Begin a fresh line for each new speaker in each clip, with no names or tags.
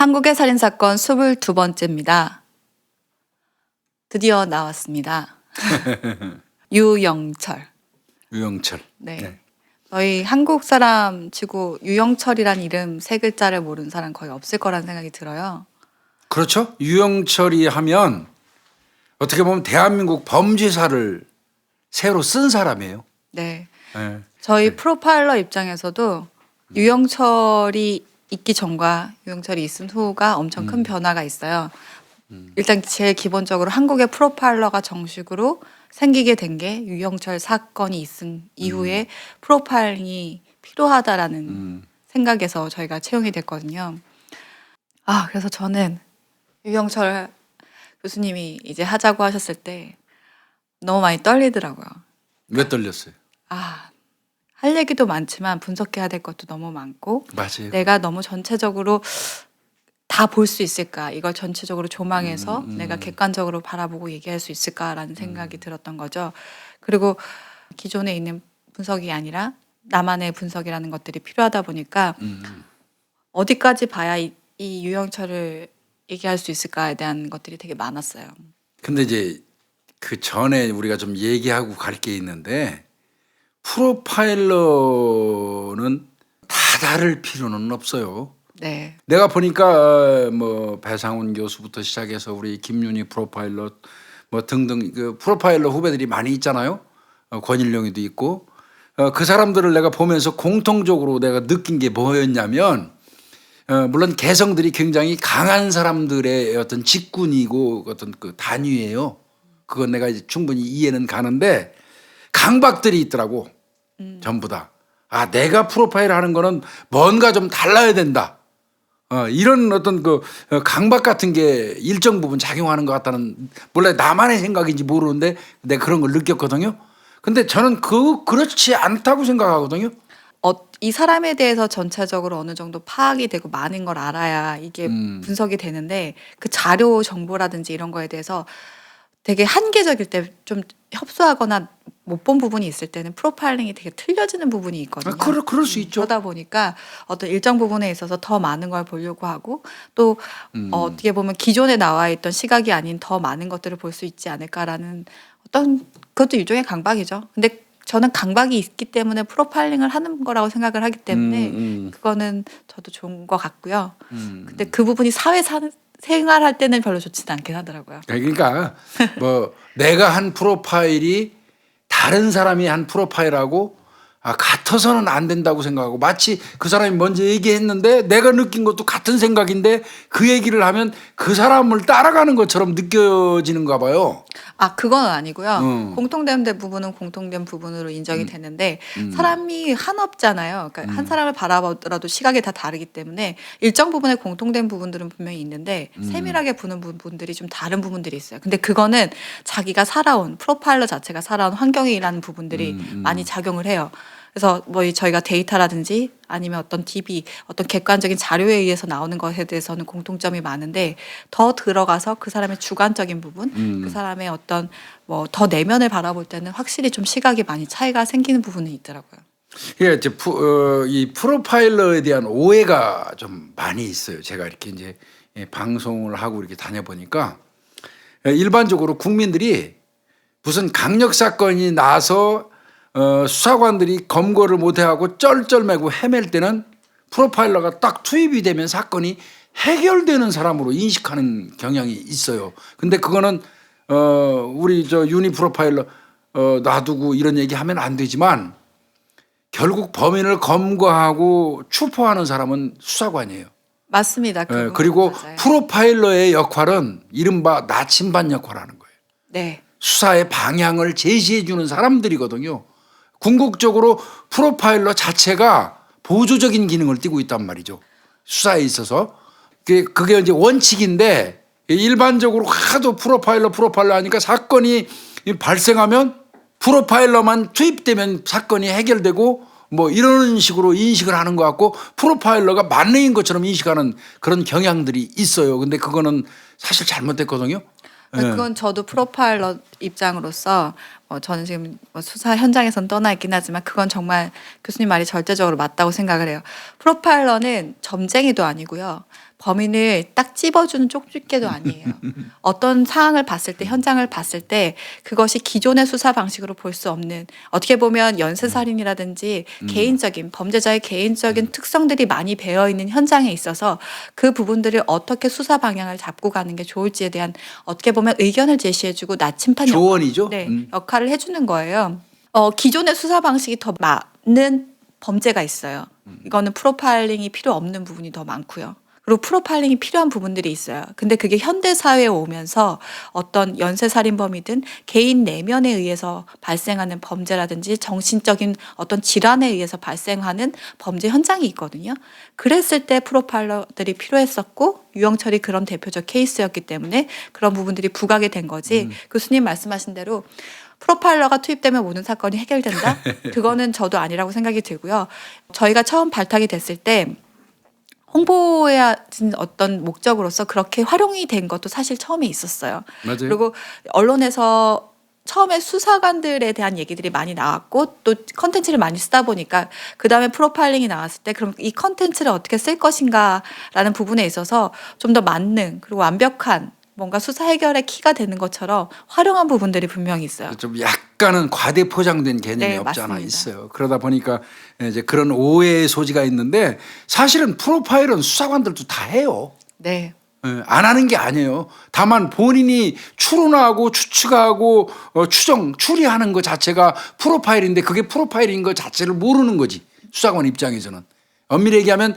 한국의 살인사건 22번째입니다. 드디어 나왔습니다. 유영철.
유영철.
네.
네.
저희 한국 사람 치고 유영철이란 이름 세 글자를 모르는 사람 거의 없을 거라는 생각이 들어요.
그렇죠. 유영철이 하면 어떻게 보면 대한민국 범죄사를 새로 쓴 사람이에요.
네.
네.
저희 프로파일러 입장에서도 유영철이 있기 전과 유영철이 있은 후가 엄청 큰 변화가 있어요. 일단 제일 기본적으로 한국의 프로파일러가 정식으로 생기게 된 게 유영철 사건이 있은 이후에 프로파일링이 필요하다라는 생각에서 저희가 채용이 됐거든요. 그래서 저는 유영철 교수님이 이제 하자고 하셨을 때 너무 많이 떨리더라고요.
왜 떨렸어요?
할 얘기도 많지만 분석해야 될 것도 너무 많고
맞아요.
내가 너무 전체적으로 다 볼 수 있을까? 이걸 전체적으로 조망해서 내가 객관적으로 바라보고 얘기할 수 있을까라는 생각이 들었던 거죠. 그리고 기존에 있는 분석이 아니라 나만의 분석이라는 것들이 필요하다 보니까 어디까지 봐야 이 유영철을 얘기할 수 있을까에 대한 것들이 되게 많았어요.
근데 이제 그 전에 우리가 좀 얘기하고 갈 게 있는데 프로파일러는 다 다를 필요는 없어요.
네.
내가 보니까 뭐 배상훈 교수부터 시작해서 우리 김윤희 프로파일러 뭐 등등 그 프로파일러 후배들이 많이 있잖아요. 권일용이도 있고 그 사람들을 내가 보면서 공통적으로 내가 느낀 게 뭐였냐면 물론 개성들이 굉장히 강한 사람들의 어떤 직군이고 어떤 그 단위예요. 그건 내가 이제 충분히 이해는 가는데 강박들이 있더라고. 전부 다. 내가 프로파일 하는 거는 뭔가 좀 달라야 된다. 이런 어떤 그 강박 같은 게 일정 부분 작용하는 것 같다는 몰라 나만의 생각인지 모르는데 내가 그런 걸 느꼈거든요. 근데 저는 그렇지 않다고 생각하거든요.
이 사람에 대해서 전체적으로 어느 정도 파악이 되고 많은 걸 알아야 이게 분석이 되는데 그 자료 정보라든지 이런 거에 대해서 되게 한계적일 때 좀 협소하거나 못 본 부분이 있을 때는 프로파일링이 되게 틀려지는 부분이 있거든요.
그럴 수 있죠.
그러다 보니까 어떤 일정 부분에 있어서 더 많은 걸 보려고 하고 또 어떻게 보면 기존에 나와 있던 시각이 아닌 더 많은 것들을 볼 수 있지 않을까라는 어떤 그것도 일종의 강박이죠. 근데 저는 강박이 있기 때문에 프로파일링을 하는 거라고 생각을 하기 때문에 그거는 저도 좋은 것 같고요. 근데 그 부분이 생활할 때는 별로 좋지는 않긴 하더라고요.
그러니까 뭐 내가 한 프로파일이 다른 사람이 한 프로파일하고 같아서는 안 된다고 생각하고 마치 그 사람이 먼저 얘기했는데 내가 느낀 것도 같은 생각인데 그 얘기를 하면 그 사람을 따라가는 것처럼 느껴지는가 봐요.
그건 아니고요. 공통된 부분은 공통된 부분으로 인정이 되는데 사람이 한없잖아요. 그러니까 한 사람을 바라보더라도 시각이 다 다르기 때문에 일정 부분의 공통된 부분들은 분명히 있는데 세밀하게 보는 부분들이 좀 다른 부분들이 있어요. 근데 그거는 자기가 살아온 프로파일러 자체가 살아온 환경이라는 부분들이 많이 작용을 해요. 그래서 뭐 저희가 데이터라든지 아니면 어떤 DB, 어떤 객관적인 자료에 의해서 나오는 것에 대해서는 공통점이 많은데 더 들어가서 그 사람의 주관적인 부분, 그 사람의 어떤 뭐 더 내면을 바라볼 때는 확실히 좀 시각이 많이 차이가 생기는 부분이 있더라고요.
예, 이 프로파일러에 대한 오해가 좀 많이 있어요. 제가 이렇게 이제 방송을 하고 이렇게 다녀보니까 일반적으로 국민들이 무슨 강력 사건이 나서 수사관들이 검거를 못해하고 쩔쩔매고 헤맬 때는 프로파일러가 딱 투입이 되면 사건이 해결되는 사람으로 인식하는 경향이 있어요. 근데 그거는 우리 저 유니 프로파일러 놔두고 이런 얘기하면 안 되지만 결국 범인을 검거하고 추포하는 사람은 수사관이에요.
맞습니다.
그리고
맞아요.
프로파일러의 역할은 이른바 나침반 역할을 하는 거예요.
네.
수사의 방향을 제시해 주는 사람들이거든요. 궁극적으로 프로파일러 자체가 보조적인 기능을 띠고 있단 말이죠. 수사에 있어서. 그게 이제 원칙인데 일반적으로 하도 프로파일러 하니까 사건이 발생하면 프로파일러만 투입되면 사건이 해결되고 뭐 이런 식으로 인식을 하는 것 같고 프로파일러가 만능인 것처럼 인식하는 그런 경향들이 있어요. 근데 그거는 사실 잘못됐거든요.
그건 저도 프로파일러 입장으로서 저는 지금 수사 현장에선 떠나 있긴 하지만 그건 정말 교수님 말이 절대적으로 맞다고 생각을 해요. 프로파일러는 점쟁이도 아니고요. 범인을 딱 찝어주는 쪽집게도 아니에요. 어떤 상황을 봤을 때, 현장을 봤을 때 그것이 기존의 수사 방식으로 볼 수 없는, 어떻게 보면 연쇄살인이라든지 개인적인, 범죄자의 개인적인 특성들이 많이 배어 있는 현장에 있어서 그 부분들을 어떻게 수사 방향을 잡고 가는 게 좋을지에 대한 어떻게 보면 의견을 제시해주고 나침판
조언이죠.
역할을 해주는 거예요. 기존의 수사 방식이 더 맞는 범죄가 있어요. 이거는 프로파일링이 필요 없는 부분이 더 많고요. 그리고 프로파일링이 필요한 부분들이 있어요. 근데 그게 현대 사회에 오면서 어떤 연쇄살인범이든 개인 내면에 의해서 발생하는 범죄라든지 정신적인 어떤 질환에 의해서 발생하는 범죄 현장이 있거든요. 그랬을 때 프로파일러들이 필요했었고 유영철이 그런 대표적 케이스였기 때문에 그런 부분들이 부각이 된 거지. 교수님 말씀하신 대로 프로파일러가 투입되면 모든 사건이 해결된다? 그거는 저도 아니라고 생각이 들고요. 저희가 처음 발탁이 됐을 때 홍보해야 어떤 목적으로서 그렇게 활용이 된 것도 사실 처음에 있었어요.
맞아요.
그리고 언론에서 처음에 수사관들에 대한 얘기들이 많이 나왔고 또 컨텐츠를 많이 쓰다 보니까 그 다음에 프로파일링이 나왔을 때 그럼 이 컨텐츠를 어떻게 쓸 것인가라는 부분에 있어서 좀 더 만능 그리고 완벽한 뭔가 수사 해결의 키가 되는 것처럼 활용한 부분들이 분명히 있어요.
좀 약간은 과대 포장된 개념이
네,
없지 않아
맞습니다.
있어요. 그러다 보니까 이제 그런 오해의 소지가 있는데 사실은 프로파일은 수사관들도 다 해요.
네.
안 하는 게 아니에요. 다만 본인이 추론하고 추측하고 추리하는 것 자체가 프로파일인데 그게 프로파일인 것 자체를 모르는 거지. 수사관 입장에서는. 엄밀히 얘기하면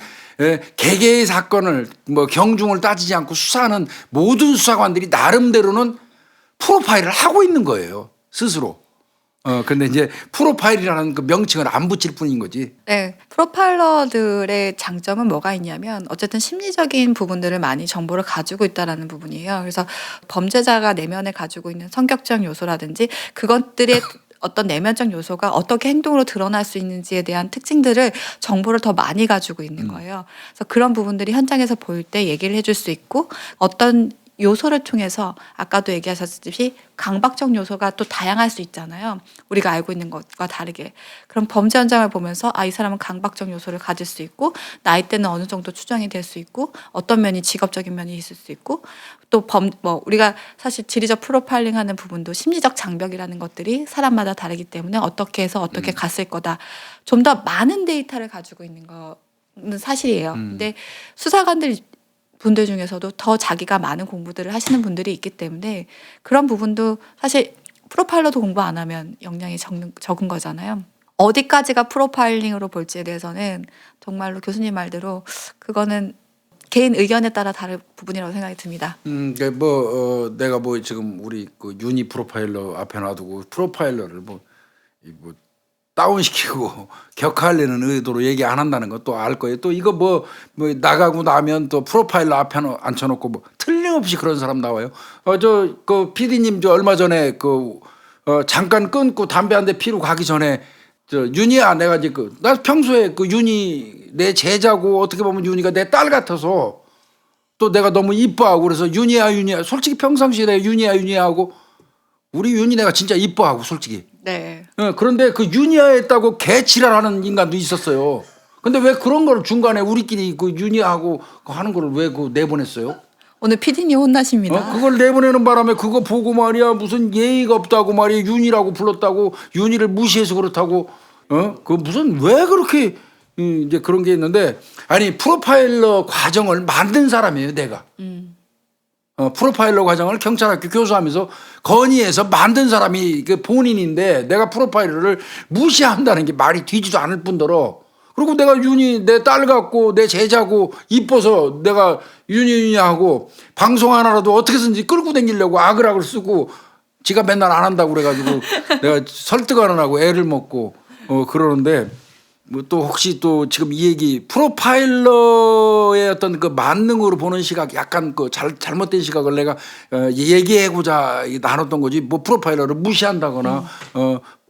개개의 사건을 경중을 따지지 않고 수사하는 모든 수사관들이 나름대로는 프로파일을 하고 있는 거예요. 스스로. 근데 이제 프로파일이라는 그 명칭을 안 붙일 뿐인 거지.
네, 프로파일러들의 장점은 뭐가 있냐면 어쨌든 심리적인 부분들을 많이 정보를 가지고 있다라는 부분이에요. 그래서 범죄자가 내면에 가지고 있는 성격적 요소라든지 그것들의 어떤 내면적 요소가 어떻게 행동으로 드러날 수 있는지에 대한 특징들을 정보를 더 많이 가지고 있는 거예요. 그래서 그런 부분들이 현장에서 보일 때 얘기를 해줄 수 있고 어떤 요소를 통해서 아까도 얘기하셨듯이 강박적 요소가 또 다양할 수 있잖아요. 우리가 알고 있는 것과 다르게. 그럼 범죄 현장을 보면서 이 사람은 강박적 요소를 가질 수 있고 나이대는 어느 정도 추정이 될 수 있고 어떤 면이 직업적인 면이 있을 수 있고 또 우리가 사실 지리적 프로파일링 하는 부분도 심리적 장벽이라는 것들이 사람마다 다르기 때문에 어떻게 해서 어떻게 갔을 거다. 좀 더 많은 데이터를 가지고 있는 거는 사실이에요. 근데 분들 중에서도 더 자기가 많은 공부들을 하시는 분들이 있기 때문에 그런 부분도 사실 프로파일러도 공부 안 하면 역량이 적은 거잖아요. 어디까지가 프로파일링으로 볼지에 대해서는 정말로 교수님 말대로 그거는 개인 의견에 따라 다른 부분이라고 생각이 듭니다.
내가 지금 우리 그 윤희 프로파일러 앞에 놔두고 프로파일러를 다운시키고 격하려는 의도로 얘기 안 한다는 것도 알 거예요. 또 이거 나가고 나면 또 프로파일러 앞에 앉혀놓고 틀림없이 그런 사람 나와요. 그 PD님 얼마 전에 잠깐 끊고 담배 한 대 피러 가기 전에 윤희야 내가 나 평소에 윤희 내 제자고 어떻게 보면 윤희가 내 딸 같아서 또 내가 너무 이뻐하고 그래서 윤희야 솔직히 평상시에 내가 윤희야 하고 우리 윤희 내가 진짜 이뻐하고 솔직히.
네.
그런데 그 윤희야했다고 개지랄하는 인간도 있었어요. 근데 왜 그런 걸 중간에 우리끼리 윤희하고 하는 걸 왜 내보냈어요?
오늘 PD님 혼나십니다.
그걸 내보내는 바람에 그거 보고 말이야 무슨 예의가 없다고 말이야 윤희라고 불렀다고 윤희를 무시해서 그렇다고 그 무슨 왜 그렇게 이제 그런 게 있는데 아니 프로파일러 과정을 만든 사람이에요 내가. 프로파일러 과정을 경찰학교 교수하면서 건의해서 만든 사람이 본인인데 내가 프로파일러를 무시한다는 게 말이 되지도 않을 뿐더러 그리고 내가 윤희 내 딸 같고 내 제자고 이뻐서 내가 윤희 하고 방송 하나라도 어떻게든지 끌고 다니려고 아글아글 쓰고 지가 맨날 안 한다고 그래가지고 내가 설득 안 하고 애를 먹고 그러는데 또 혹시 또 지금 이 얘기 프로파일러의 어떤 그 만능으로 보는 시각 약간 잘못된 시각을 내가 얘기하고자 나눴던 거지 프로파일러를 무시한다거나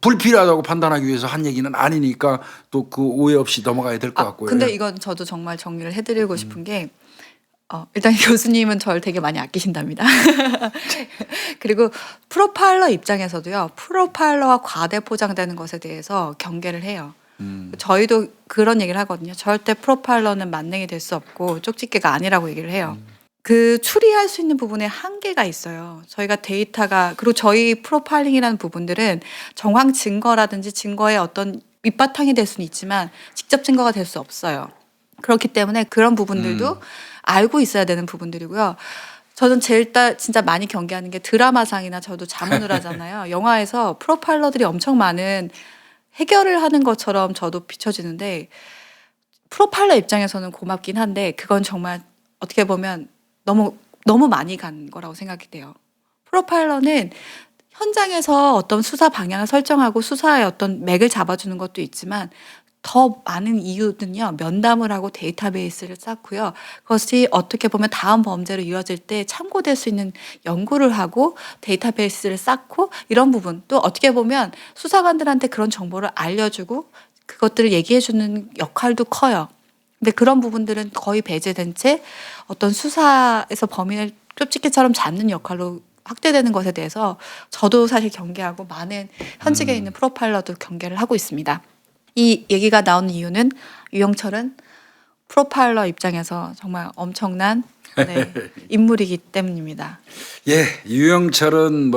불필요하다고 판단하기 위해서 한 얘기는 아니니까 또 그 오해 없이 넘어가야 될 것 같고요.
근데 이건 저도 정말 정리를 해드리고 싶은 게 일단 교수님은 저를 되게 많이 아끼신답니다. 그리고 프로파일러 입장에서도요. 프로파일러와 과대 포장되는 것에 대해서 경계를 해요. 저희도 그런 얘기를 하거든요. 절대 프로파일러는 만능이 될 수 없고 쪽집게가 아니라고 얘기를 해요. 그 추리할 수 있는 부분에 한계가 있어요. 저희가 데이터가 그리고 저희 프로파일링이라는 부분들은 정황 증거라든지 증거의 어떤 밑바탕이 될 수는 있지만 직접 증거가 될 수 없어요. 그렇기 때문에 그런 부분들도 알고 있어야 되는 부분들이고요. 저는 제일 진짜 많이 경계하는 게 드라마상이나 저도 자문을 하잖아요. 영화에서 프로파일러들이 엄청 많은 해결을 하는 것처럼 저도 비춰지는데 프로파일러 입장에서는 고맙긴 한데 그건 정말 어떻게 보면 너무 많이 간 거라고 생각이 돼요. 프로파일러는 현장에서 어떤 수사 방향을 설정하고 수사의 어떤 맥을 잡아주는 것도 있지만 더 많은 이유는요. 면담을 하고 데이터베이스를 쌓고요. 그것이 어떻게 보면 다음 범죄로 이어질 때 참고될 수 있는 연구를 하고 데이터베이스를 쌓고 이런 부분 또 어떻게 보면 수사관들한테 그런 정보를 알려주고 그것들을 얘기해주는 역할도 커요. 근데 그런 부분들은 거의 배제된 채 어떤 수사에서 범인을 쫓기처럼 잡는 역할로 확대되는 것에 대해서 저도 사실 경계하고 많은 현직에 있는 프로파일러도 경계를 하고 있습니다. 이 얘기가 나오는 이유는 유영철은 프로파일러 입장에서 정말 엄청난 인물이기 때문입니다.
예, 유영철은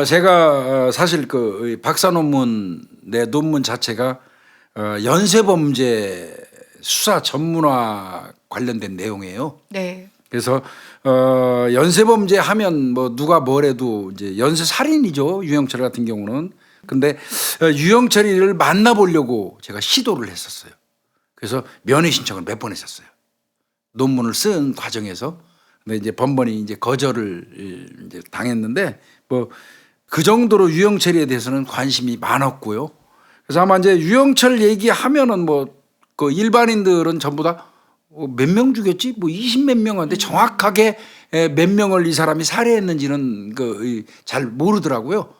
제가 사실 그 박사 논문 내 논문 자체가 연쇄범죄 수사 전문화 관련된 내용이에요.
네.
그래서 연쇄범죄 하면 뭐 누가 뭐래도 이제 연쇄살인이죠. 유영철 같은 경우는. 근데 유영철이를 만나보려고 제가 시도를 했었어요. 그래서 면회 신청을 몇 번 했었어요. 논문을 쓴 과정에서. 근데 이제 번번이 이제 거절을 이제 당했는데 뭐 그 정도로 유영철에 대해서는 관심이 많았고요. 그래서 아마 이제 유영철 얘기하면은 뭐 그 일반인들은 전부 다 몇 명 죽였지? 뭐 20몇 명인데 정확하게 몇 명을 이 사람이 살해했는지는 잘 모르더라고요.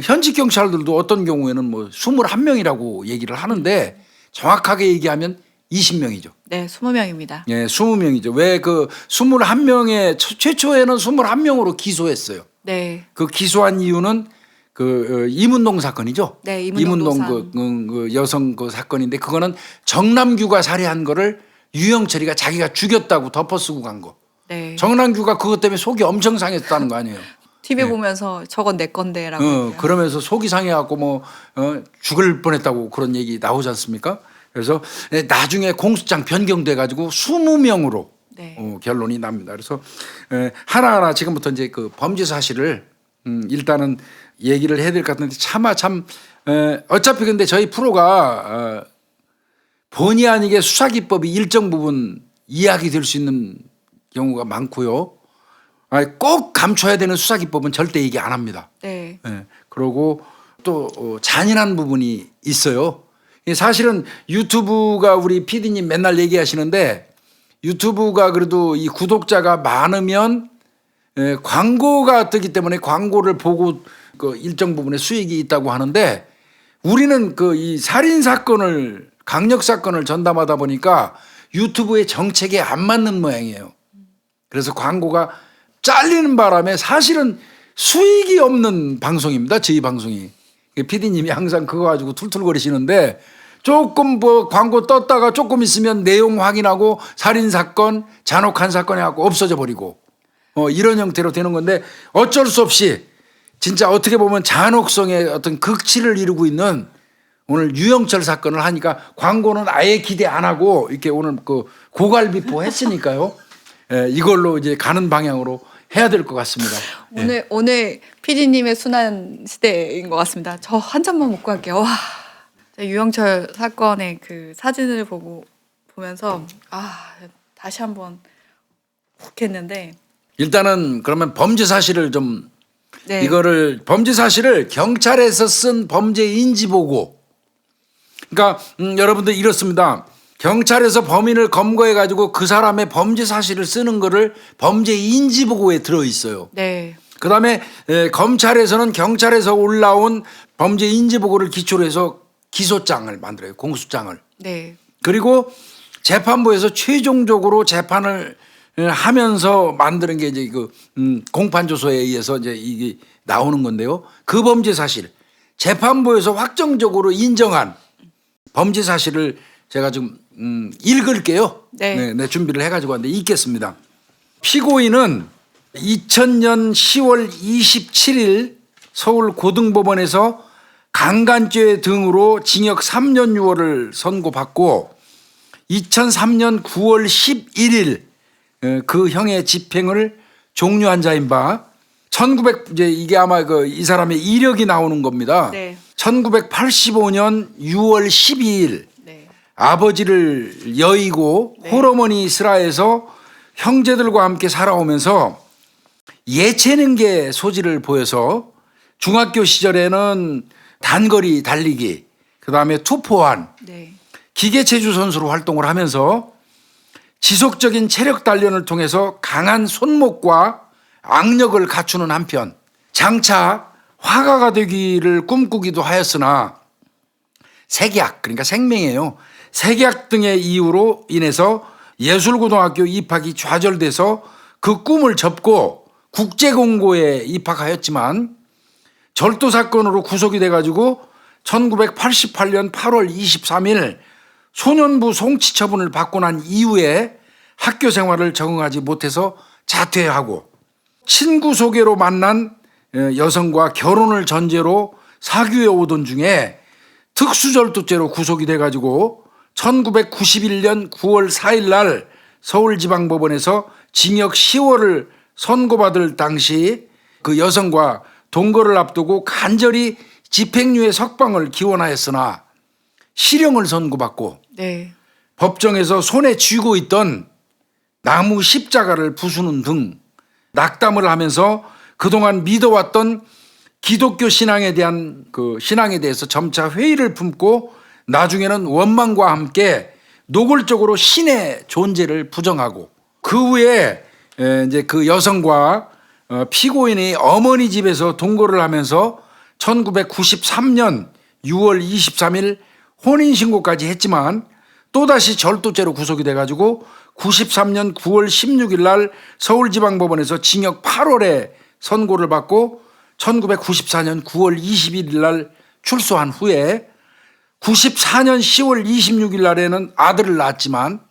현직 경찰들도 어떤 경우에는 뭐 21명이라고 얘기를 하는데 정확하게 얘기하면 20명이죠.
네, 20명입니다.
예, 20명이죠. 왜 그 21명에 최초에는 21명으로 기소했어요.
네.
그 기소한 이유는 그 이문동 사건이죠.
네,
이문동 그 여성 그 사건인데 그거는 정남규가 살해한 거를 유영철이가 자기가 죽였다고 덮어쓰고 간 거.
네.
정남규가 그것 때문에 속이 엄청 상했다는 거 아니에요.
TV 보면서 저건 내 건데라고.
그러면서 속이 상해갖고 뭐 죽을 뻔했다고 그런 얘기 나오지 않습니까? 그래서 나중에 공소장 변경돼 가지고 20명으로 결론이 납니다. 그래서 하나하나 지금부터 이제 그 범죄 사실을 일단은 얘기를 해야 될 것 같은데 차마 참 어차피 근데 저희 프로가 본의 아니게 수사기법이 일정 부분 이야기될 수 있는 경우가 많고요. 꼭 감춰야 되는 수사기법은 절대 얘기 안 합니다.
네.
그리고 또 잔인한 부분이 있어요. 사실은 유튜브가 우리 PD님 맨날 얘기하시는데 유튜브가 그래도 이 구독자가 많으면 광고가 뜨기 때문에 광고를 보고 그 일정 부분의 수익이 있다고 하는데 우리는 그 이 살인 사건을 강력 사건을 전담하다 보니까 유튜브의 정책에 안 맞는 모양이에요. 그래서 광고가 잘리는 바람에 사실은 수익이 없는 방송입니다. 저희 방송이. PD님이 항상 그거 가지고 툴툴거리시는데 조금 뭐 광고 떴다가 조금 있으면 내용 확인하고 살인 사건, 잔혹한 사건이 갖고 없어져 버리고 이런 형태로 되는 건데 어쩔 수 없이 진짜 어떻게 보면 잔혹성의 어떤 극치를 이루고 있는 오늘 유영철 사건을 하니까 광고는 아예 기대 안 하고 이렇게 오늘 그 고갈비포 했으니까요. 이걸로 이제 가는 방향으로 해야 될 것 같습니다.
오늘 PD님의 순환 시대인 것 같습니다. 저 한 잔만 먹고 갈게요. 와, 유영철 사건의 그 사진을 보면서 다시 한번 훅 했는데
일단은 그러면 범죄 사실을 좀
네.
이거를 범죄 사실을 경찰에서 쓴 범죄 인지 보고 그러니까 여러분들 이렇습니다. 경찰에서 범인을 검거해 가지고 그 사람의 범죄 사실을 쓰는 거를 범죄 인지 보고에 들어 있어요.
네.
그다음에 검찰에서는 경찰에서 올라온 범죄 인지 보고를 기초로 해서 기소장을 만들어요. 공소장을.
네.
그리고 재판부에서 최종적으로 재판을 하면서 만드는 게 이제 그 공판조서에 의해서 이제 이게 나오는 건데요. 그 범죄 사실 재판부에서 확정적으로 인정한 범죄 사실을 제가 좀 읽을게요.
네.
네, 준비를 해가지고 왔는데 읽겠습니다. 피고인은 2000년 10월 27일 서울 고등법원에서 강간죄 등으로 징역 3년 6월을 선고받고 2003년 9월 11일 그 형의 집행을 종료한 자인 바 1900 이제 이게 아마 그 이 사람의 이력이 나오는 겁니다.
네.
1985년 6월 12일
네.
아버지를 여의고
네.
홀어머니 슬하에서 형제들과 함께 살아오면서 예체능계 소질을 보여서 중학교 시절에는 단거리 달리기, 그다음에 투포환,
네.
기계체조 선수로 활동을 하면서 지속적인 체력 단련을 통해서 강한 손목과 악력을 갖추는 한편 장차 화가가 되기를 꿈꾸기도 하였으나 색약, 그러니까 생명이에요. 색약 등의 이유로 인해서 예술고등학교 입학이 좌절돼서 그 꿈을 접고 국제공고에 입학하였지만 절도 사건으로 구속이 돼가지고 1988년 8월 23일 소년부 송치 처분을 받고 난 이후에 학교 생활을 적응하지 못해서 자퇴하고 친구 소개로 만난 여성과 결혼을 전제로 사귀어 오던 중에 특수절도죄로 구속이 돼가지고 1991년 9월 4일 날 서울지방법원에서 징역 10월을 선고받을 당시 그 여성과 동거를 앞두고 간절히 집행유예 석방을 기원하였으나 실형을 선고받고
네.
법정에서 손에 쥐고 있던 나무 십자가를 부수는 등 낙담을 하면서 그동안 믿어왔던 기독교 신앙에 대한 그 신앙에 대해서 점차 회의를 품고 나중에는 원망과 함께 노골적으로 신의 존재를 부정하고 그 후에 이제 그 여성과 피고인의 어머니 집에서 동거를 하면서 1993년 6월 23일 혼인신고까지 했지만 또다시 절도죄로 구속이 돼가지고 93년 9월 16일 날 서울지방법원에서 징역 8월에 선고를 받고 1994년 9월 21일 날 출소한 후에 94년 10월 26일 날에는 아들을 낳았지만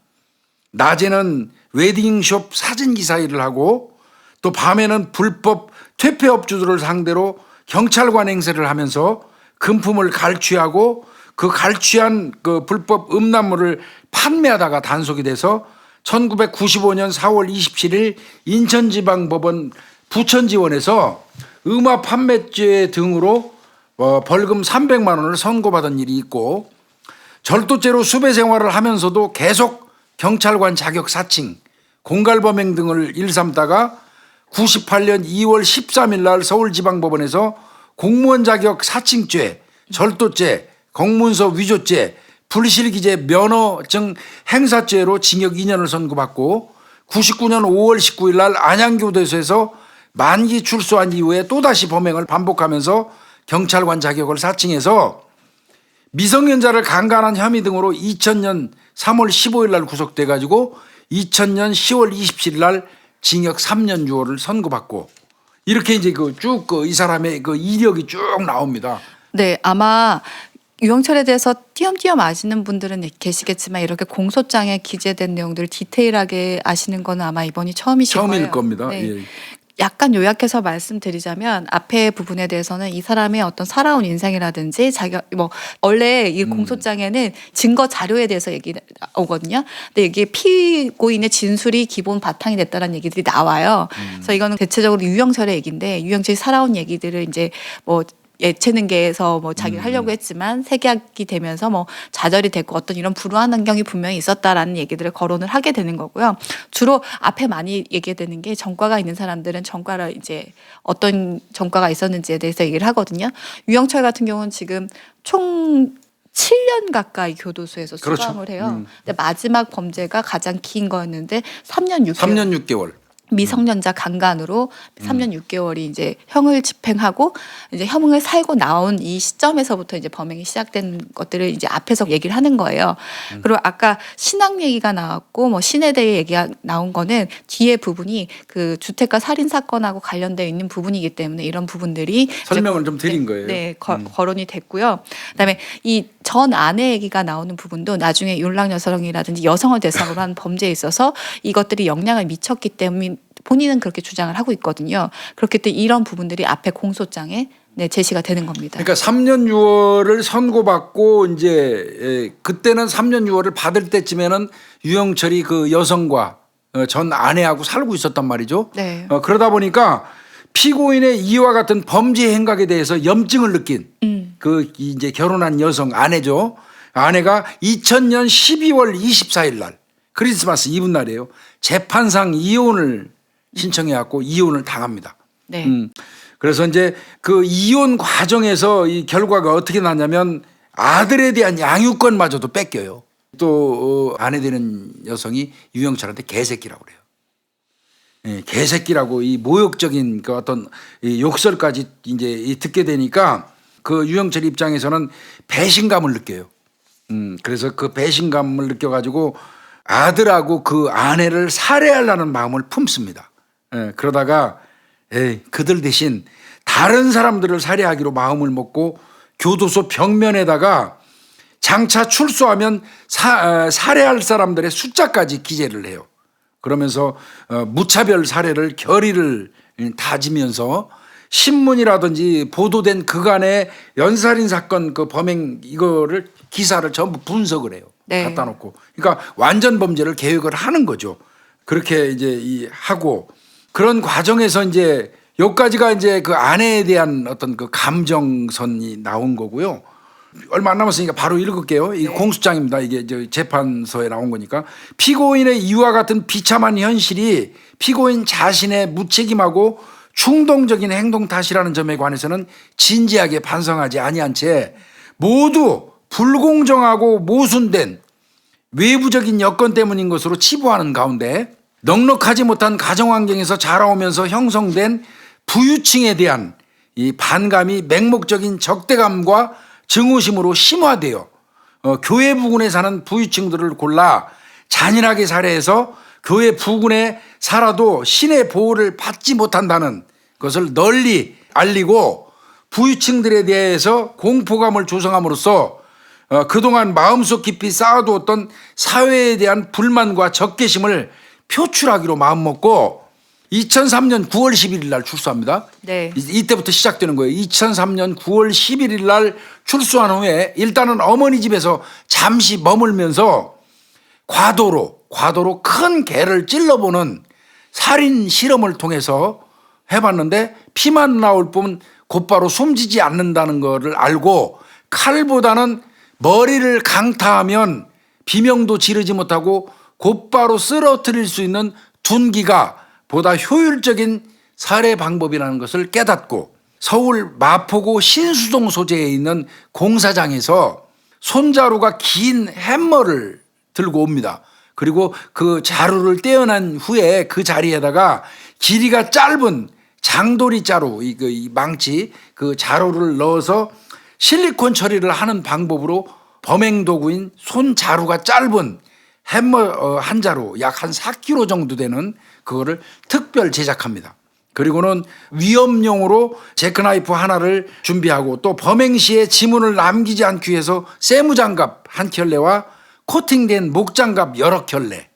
낮에는 웨딩숍 사진기사 일을 하고 또 밤에는 불법 퇴폐업주들을 상대로 경찰관 행세를 하면서 금품을 갈취하고 그 갈취한 그 불법 음란물을 판매하다가 단속이 돼서 1995년 4월 27일 인천지방법원 부천지원에서 음화 판매죄 등으로 벌금 300만 원을 선고받은 일이 있고 절도죄로 수배 생활을 하면서도 계속 경찰관 자격 사칭, 공갈범행 등을 일삼다가 98년 2월 13일 날 서울지방법원에서 공무원 자격 사칭죄, 절도죄, 공문서 위조죄, 불실기재 면허증 행사죄로 징역 2년을 선고받고 99년 5월 19일 날 안양교도소에서 만기 출소한 이후에 또다시 범행을 반복하면서 경찰관 자격을 사칭해서 미성년자를 강간한 혐의 등으로 2000년 3월 15일 날 구속돼 가지고 2000년 10월 27일 날 징역 3년 6월을 선고받고 이렇게 이제 그 쭉 이 사람의 그 이력이 쭉 나옵니다.
네, 아마 유영철에 대해서 띄엄띄엄 아시는 분들은 계시겠지만 이렇게 공소장에 기재된 내용들을 디테일하게 아시는 거는 아마 이번이 처음이실 거예요.
처음일 겁니다.
네.
예.
약간 요약해서 말씀드리자면 앞에 부분에 대해서는 이 사람의 어떤 살아온 인생이라든지 자기 뭐 원래 이 공소장에는 증거 자료에 대해서 얘기 오거든요. 근데 이게 피고인의 진술이 기본 바탕이 됐다는 얘기들이 나와요. 그래서 이거는 대체적으로 유영철의 얘기인데 유영철이 살아온 얘기들을 이제 뭐 예체능계에서 뭐 자기를 하려고 했지만 세계학이 되면서 뭐 좌절이 됐고 어떤 이런 불우한 환경이 분명히 있었다라는 얘기들을 거론을 하게 되는 거고요. 주로 앞에 많이 얘기되는 게 전과가 있는 사람들은 전과를 이제 어떤 전과가 있었는지에 대해서 얘기를 하거든요. 유영철 같은 경우는 지금 총 7년 가까이 교도소에서
그렇죠.
수감을 해요. 근데 마지막 범죄가 가장 긴 거였는데 3년 6개월.
3년 6개월.
미성년자 강간으로 3년 6개월이 이제 형을 집행하고 이제 형을 살고 나온 이 시점에서부터 이제 범행이 시작된 것들을 이제 앞에서 얘기를 하는 거예요. 그리고 아까 신학 얘기가 나왔고 뭐 신에 대해 얘기가 나온 거는 뒤에 부분이 그 주택가 살인 사건하고 관련되어 있는 부분이기 때문에 이런 부분들이
설명을 좀 드린 거예요.
네, 거론이 됐고요. 그다음에 이 전 아내 얘기가 나오는 부분도 나중에 윤락 여성이라든지 여성을 대상으로 한 범죄에 있어서 이것들이 영향을 미쳤기 때문에 본인은 그렇게 주장을 하고 있거든요. 그렇기 때문에 이런 부분들이 앞에 공소장에 네, 제시가 되는 겁니다.
그러니까 3년 6월을 선고받고 이제 그때는 3년 6월을 받을 때쯤에는 유영철이 그 여성과 전 아내하고 살고 있었단 말이죠.
네.
그러다 보니까 피고인의 이와 같은 범죄 행각에 대해서 염증을 느낀 그 이제 결혼한 여성 아내죠. 아내가 2000년 12월 24일 날 크리스마스 이브 날이에요. 재판상 이혼을 신청해 갖고 이혼을 당합니다.
네.
그래서 이제 그 이혼 과정에서 이 결과가 어떻게 나냐면 아들에 대한 양육권마저도 뺏겨요. 또 아내 되는 여성이 유영철한테 개새끼라고 그래요. 예, 개새끼라고 이 모욕적인 그 어떤 이 욕설까지 이제 듣게 되니까 그 유영철 입장에서는 배신감을 느껴요. 그래서 그 배신감을 느껴가지고 아들하고 그 아내를 살해하려는 마음을 품습니다. 예, 그러다가 그들 대신 다른 사람들을 살해하기로 마음을 먹고 교도소 벽면에다가 장차 출소하면 살해할 사람들의 숫자까지 기재를 해요. 그러면서 무차별 살해를 결의를 다지면서 신문이라든지 보도된 그간의 연살인 사건 그 범행 이거를 기사를 전부 분석을 해요.
네.
갖다 놓고. 그러니까 완전 범죄를 계획을 하는 거죠. 그렇게 이제 하고 그런 과정에서 이제 여기까지가 이제 그 아내에 대한 어떤 그 감정선이 나온 거고요. 얼마 안 남았으니까 바로 읽을게요. 이 공소장입니다. 이게 이제 재판서에 나온 거니까. 피고인의 이와 같은 비참한 현실이 피고인 자신의 무책임하고 충동적인 행동 탓이라는 점에 관해서는 진지하게 반성하지 아니한 채 모두 불공정하고 모순된 외부적인 여건 때문인 것으로 치부하는 가운데 넉넉하지 못한 가정환경에서 자라오면서 형성된 부유층에 대한 이 반감이 맹목적인 적대감과 증오심으로 심화되어 교회 부근에 사는 부유층들을 골라 잔인하게 살해해서 교회 부근에 살아도 신의 보호를 받지 못한다는 것을 널리 알리고 부유층들에 대해서 공포감을 조성함으로써 그동안 마음속 깊이 쌓아두었던 사회에 대한 불만과 적개심을 표출하기로 마음먹고 2003년 9월 11일 날 출소합니다.
네.
이때부터 시작되는 거예요. 2003년 9월 11일 날 출소한 후에 일단은 어머니 집에서 잠시 머물면서 과도로 큰 개를 찔러보는 살인 실험을 통해서 해봤는데 피만 나올 뿐 곧바로 숨지지 않는다는 것을 알고 칼보다는 머리를 강타하면 비명도 지르지 못하고 곧바로 쓰러뜨릴 수 있는 둔기가 보다 효율적인 살해 방법이라는 것을 깨닫고 서울 마포구 신수동 소재에 있는 공사장에서 손자루가 긴 햄머를 들고 옵니다. 그리고 그 자루를 떼어난 후에 그 자리에다가 길이가 짧은 장도리 자루, 이 망치, 그 자루를 넣어서 실리콘 처리를 하는 방법으로 범행 도구인 손자루가 짧은 햄머 한 자루 약 한 4kg 정도 되는 그거를 특별 제작합니다. 그리고는 위험용으로 제크나이프 하나를 준비하고 또 범행 시에 지문을 남기지 않기 위해서 세무장갑 한 켤레와 코팅된 목장갑 여러 켤레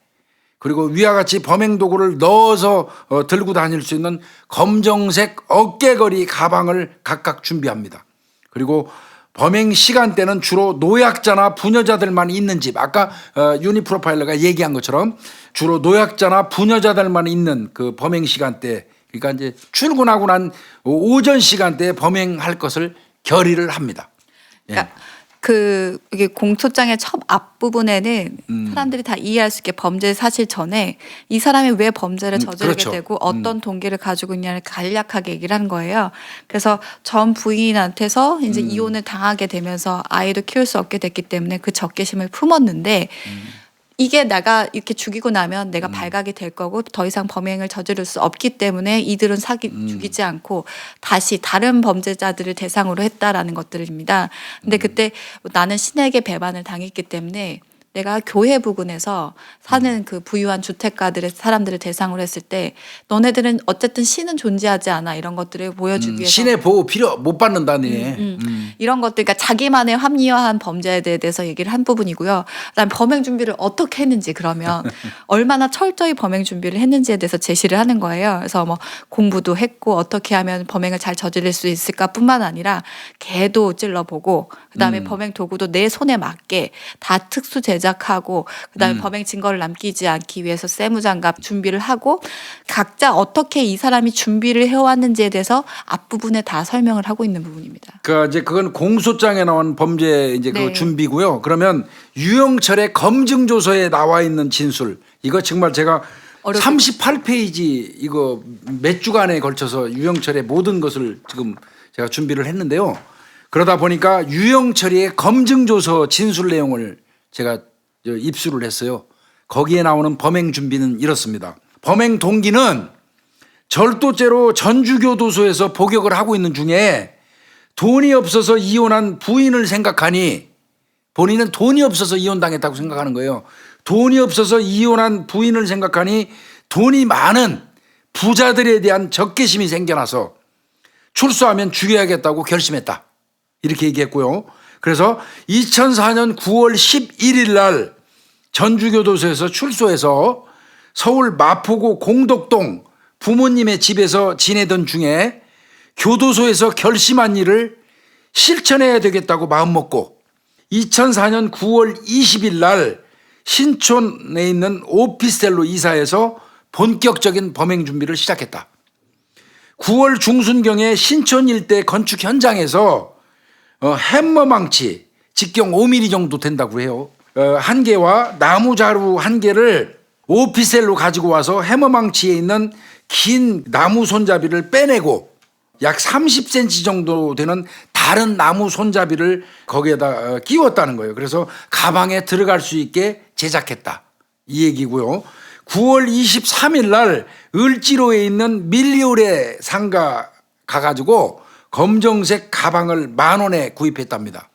그리고 위와 같이 범행 도구를 넣어서 들고 다닐 수 있는 검정색 어깨거리 가방을 각각 준비합니다. 그리고 범행 시간대는 주로 노약자나 부녀자들만 있는 집 아까 유니 프로파일러가 얘기한 것처럼 주로 노약자나 부녀자들만 있는 그 범행 시간대 그러니까 이제 출근하고 난 오전 시간대에 범행할 것을 결의를 합니다.
그러니까 이게 공소장의 첫 앞부분에는 사람들이 다 이해할 수 있게 범죄 사실 전에 이 사람이 왜 범죄를 저지르게
그렇죠.
되고 어떤 동기를 가지고 있냐를 간략하게 얘기를 하는 거예요. 그래서 전 부인한테서 이제 이혼을 당하게 되면서 아이도 키울 수 없게 됐기 때문에 그 적개심을 품었는데 이게 내가 이렇게 죽이고 나면 내가 발각이 될 거고 더 이상 범행을 저지를 수 없기 때문에 이들은 죽이지 않고 다시 다른 범죄자들을 대상으로 했다라는 것들입니다. 근데 그때 나는 신에게 배반을 당했기 때문에 내가 교회 부근에서 사는 그 부유한 주택가들의 사람들을 대상으로 했을 때 너네들은 어쨌든 신은 존재하지 않아 이런 것들을 보여주기 위해서
신의 보호 필요 못 받는다니.
이런 것들, 그러니까 자기만의 합리화한 범죄에 대해서 얘기를 한 부분이고요. 그다음에 범행 준비를 어떻게 했는지 그러면 얼마나 철저히 범행 준비를 했는지에 대해서 제시를 하는 거예요. 그래서 뭐 공부도 했고 어떻게 하면 범행을 잘 저지를 수 있을까뿐만 아니라 개도 찔러보고 그다음에 범행 도구도 내 손에 맞게 다 특수 제작하고 그다음에 범행 증거를 남기지 않기 위해서 세무장갑 준비를 하고 각자 어떻게 이 사람이 준비를 해왔는지에 대해서 앞부분에 다 설명을 하고 있는 부분입니다.
그러니까 이제 그건 공소장에 나온 범죄 이제
네.
그 준비고요. 그러면 유영철의 검증조서에 나와 있는 진술 이거 정말 제가 38페이지 이거 몇 주간에 걸쳐서 유영철의 모든 것을 지금 제가 준비를 했는데요. 그러다 보니까 유영철의 검증조서 진술 내용을 제가 입수를 했어요. 거기에 나오는 범행 준비는 이렇습니다. 범행 동기는 절도죄로 전주교도소에서 복역을 하고 있는 중에 돈이 없어서 이혼한 부인을 생각하니 본인은 돈이 없어서 이혼당했다고 생각하는 거예요. 돈이 없어서 이혼한 부인을 생각하니 돈이 많은 부자들에 대한 적개심이 생겨나서 출소하면 죽여야겠다고 결심했다. 이렇게 얘기했고요. 그래서 2004년 9월 11일 날 전주교도소에서 출소해서 서울 마포구 공덕동 부모님의 집에서 지내던 중에 교도소에서 결심한 일을 실천해야 되겠다고 마음먹고 2004년 9월 20일 날 신촌에 있는 오피스텔로 이사해서 본격적인 범행 준비를 시작했다. 9월 중순경에 신촌 일대 건축 현장에서 햄머망치 직경 5mm 정도 된다고 해요. 한 개와 나무자루 한 개를 오피스텔로 가지고 와서 해머망치에 있는 긴 나무 손잡이를 빼내고 약 30cm 정도 되는 다른 나무 손잡이를 거기에다 끼웠다는 거예요. 그래서 가방에 들어갈 수 있게 제작했다. 이 얘기고요. 9월 23일 날 을지로에 있는 밀리오레 상가 가가지고 검정색 가방을 10,000원에 구입했답니다.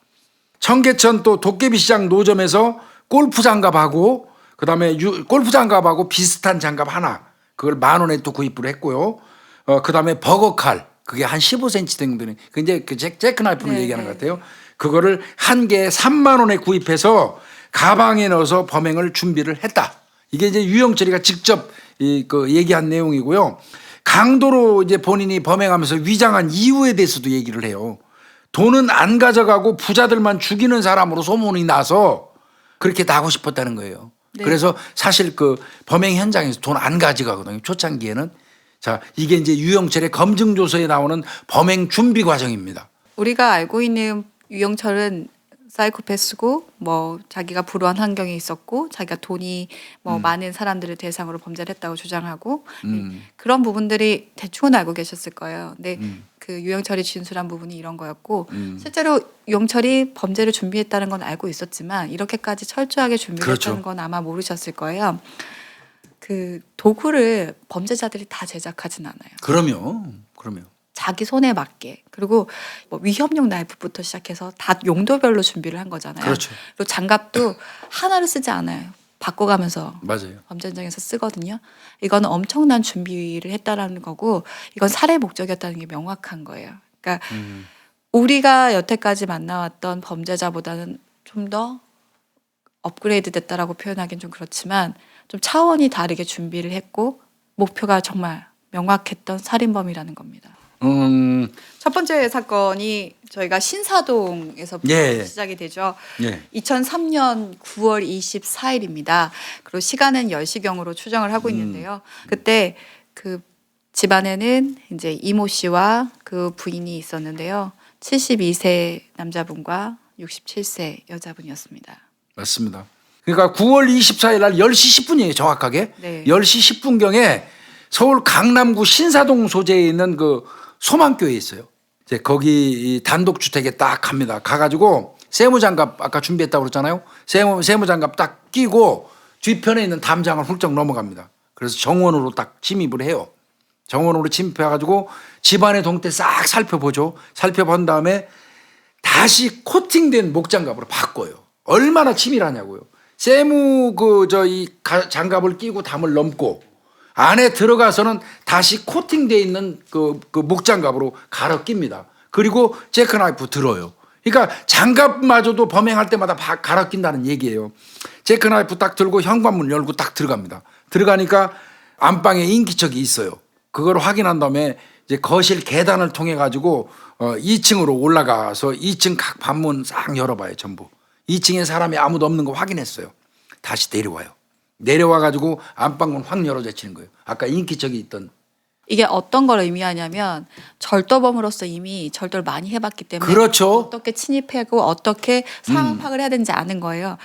청계천 또 도깨비시장 노점에서 골프 장갑하고 그다음에 골프 장갑하고 비슷한 장갑 하나 그걸 10,000원에 또 구입을 했고요. 그다음에 버거칼 그게 한 15cm 정도 되는 그 이제 그 제크나이프를
네,
얘기하는
네.
것 같아요. 그거를 한 개에 30,000원에 구입해서 가방에 넣어서 범행을 준비를 했다. 이게 이제 유영철이가 직접 그 얘기한 내용이고요. 강도로 이제 본인이 범행하면서 위장한 이유에 대해서도 얘기를 해요. 돈은 안 가져가고 부자들만 죽이는 사람으로 소문이 나서 그렇게 나고 싶었다는 거예요.
네.
그래서 사실 그 범행 현장에서 돈 안 가져가거든요. 초창기에는. 자, 이게 이제 유영철의 검증조서에 나오는 범행 준비 과정입니다.
우리가 알고 있는 유영철은 사이코패스고 뭐 자기가 불우한 환경에 있었고 자기가 돈이 뭐 많은 사람들을 대상으로 범죄를 했다고 주장하고 그런 부분들이 대충은 알고 계셨을 거예요. 근데 그 유영철이 진술한 부분이 이런 거였고 실제로 유영철이 범죄를 준비했다는 건 알고 있었지만 이렇게까지 철저하게 준비를
그렇죠.
했다는 건 아마 모르셨을 거예요. 그 도구를 범죄자들이 다 제작하진 않아요.
그럼요.
자기 손에 맞게 그리고 뭐 위협용 나이프부터 시작해서 다 용도별로 준비를 한 거잖아요.
그렇죠.
그리고 장갑도 하나를 쓰지 않아요. 바꿔가면서
맞아요.
범죄 현장에서 쓰거든요. 이거는 엄청난 준비를 했다라는 거고 이건 살해 목적이었다는 게 명확한 거예요. 그러니까 우리가 여태까지 만나왔던 범죄자보다는 좀 더 업그레이드 됐다라고 표현하기는 좀 그렇지만 좀 차원이 다르게 준비를 했고 목표가 정말 명확했던 살인범이라는 겁니다. 첫 번째 사건이 저희가 신사동에서
예.
시작이 되죠.
예.
2003년 9월 24일입니다. 그리고 시간은 10시경으로 추정을 하고 있는데요. 그때 그 집안에는 이제 이모 씨와 그 부인이 있었는데요. 72세 남자분과 67세 여자분이었습니다.
맞습니다. 그러니까 9월 24일 날 10시 10분이에요. 정확하게.
네.
10시 10분경에 서울 강남구 신사동 소재에 있는 그 소망교회에 있어요. 이제 거기 단독주택에 딱 갑니다. 가가지고 세무장갑 아까 준비했다고 그랬잖아요. 세무장갑 딱 끼고 뒤편에 있는 담장을 훌쩍 넘어갑니다. 그래서 정원으로 딱 침입을 해요. 정원으로 침입해가지고 집안의 동태 싹 살펴보죠. 살펴본 다음에 다시 코팅된 목장갑으로 바꿔요. 얼마나 치밀하냐고요. 세무 이 장갑을 끼고 담을 넘고 안에 들어가서는 다시 코팅되어 있는 그 목장갑으로 갈아 낍니다. 그리고 제크나이프 들어요. 그러니까 장갑마저도 범행할 때마다 갈아 낀다는 얘기예요. 제크나이프 딱 들고 현관문 열고 딱 들어갑니다. 들어가니까 안방에 인기척이 있어요. 그걸 확인한 다음에 이제 거실 계단을 통해 가지고 2층으로 올라가서 2층 각 방문 싹 열어봐요. 전부 2층에 사람이 아무도 없는 거 확인했어요. 다시 내려와요. 내려와 가지고 안방문 확 열어제치는 거예요. 아까 인기척이 있던.
이게 어떤 걸 의미하냐면 절도범으로서 이미 절도를 많이 해봤기 때문에
그렇죠.
어떻게 침입하고 어떻게 상황 파악을 해야 되는지 아는 거예요.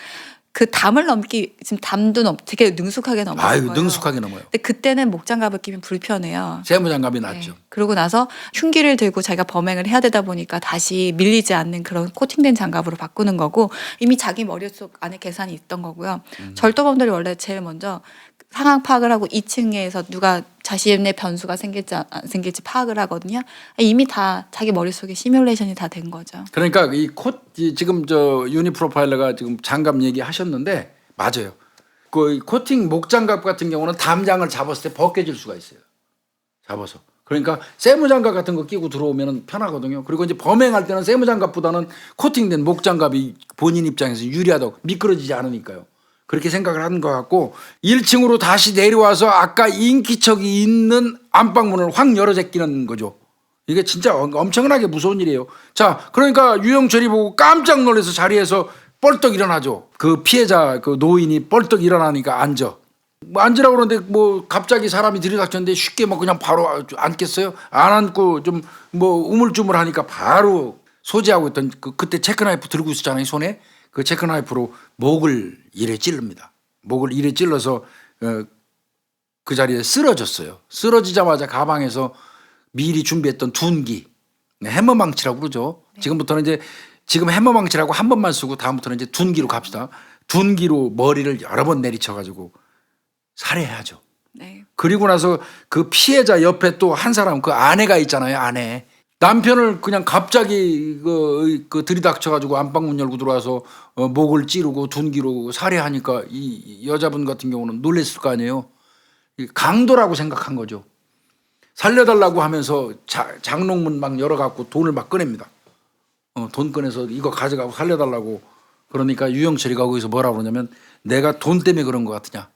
그 담을 지금 담도 되게 능숙하게 넘어요.
아유, 능숙하게 넘어요.
근데 그때는 목장갑을 끼면 불편해요.
세무장갑이 낫죠.
네. 그러고 나서 흉기를 들고 자기가 범행을 해야 되다 보니까 다시 밀리지 않는 그런 코팅된 장갑으로 바꾸는 거고 이미 자기 머릿속 안에 계산이 있던 거고요. 절도범들이 원래 제일 먼저 상황 파악을 하고 2층에서 누가 자신의 변수가 생길지 안 생길지 파악을 하거든요. 이미 다 자기 머릿속에 시뮬레이션이 다 된 거죠.
그러니까 지금 유니 프로파일러가 지금 장갑 얘기하셨는데 맞아요. 그 코팅 목장갑 같은 경우는 담장을 잡았을 때 벗겨질 수가 있어요. 잡아서. 그러니까 세무장갑 같은 거 끼고 들어오면 편하거든요. 그리고 이제 범행할 때는 세무장갑보다는 코팅된 목장갑이 본인 입장에서 유리하다고 미끄러지지 않으니까요. 그렇게 생각을 하는 것 같고 1층으로 다시 내려와서 아까 인기척이 있는 안방문을 확 열어 제끼는 거죠. 이게 진짜 엄청나게 무서운 일이에요. 자, 그러니까 유영철이 보고 깜짝 놀라서 자리에서 뻘떡 일어나죠. 그 피해자 그 노인이 뻘떡 일어나니까 앉아. 뭐 앉으라고 그러는데 뭐 갑자기 사람이 들이닥쳤는데 쉽게 뭐 그냥 바로 앉겠어요? 안 앉고 좀 뭐 우물쭈물하니까 바로 소지하고 있던 그때 체크나이프 들고 있었잖아요, 손에. 그 체크나이프로 목을 이래 찌릅니다. 목을 이래 찔러서 그 자리에 쓰러졌어요. 쓰러지자마자 가방에서 미리 준비했던 둔기, 해머망치라고 그러죠. 지금부터는 이제 지금 해머망치라고 한 번만 쓰고 다음부터는 이제 둔기로 갑시다. 둔기로 머리를 여러 번 내리쳐가지고 살해하죠.
네.
그리고 나서 그 피해자 옆에 또 한 사람 그 아내가 있잖아요. 아내. 남편을 그냥 갑자기 그 들이닥쳐가지고 안방문 열고 들어와서 목을 찌르고 둔기로 살해하니까 이 여자분 같은 경우는 놀랬을 거 아니에요. 강도라고 생각한 거죠. 살려달라고 하면서 장롱문 막 열어갖고 돈을 막 꺼냅니다. 돈 꺼내서 이거 가져가고 살려달라고. 그러니까 유영철이가 거기서 뭐라고 그러냐면 내가 돈 때문에 그런 것 같으냐.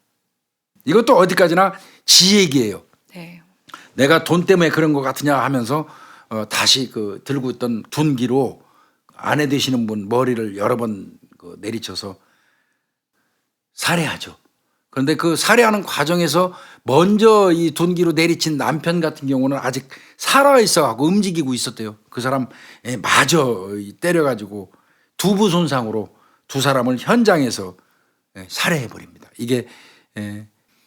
이것도 어디까지나 지 얘기예요.
네.
내가 돈 때문에 그런 것 같으냐 하면서 다시 그 들고 있던 둔기로 아내 되시는 분 머리를 여러 번 내리쳐서 살해하죠. 그런데 그 살해하는 과정에서 먼저 이 둔기로 내리친 남편 같은 경우는 아직 살아있어가고 움직이고 있었대요. 그 사람 마저 때려가지고 두부 손상으로 두 사람을 현장에서 살해해버립니다. 이게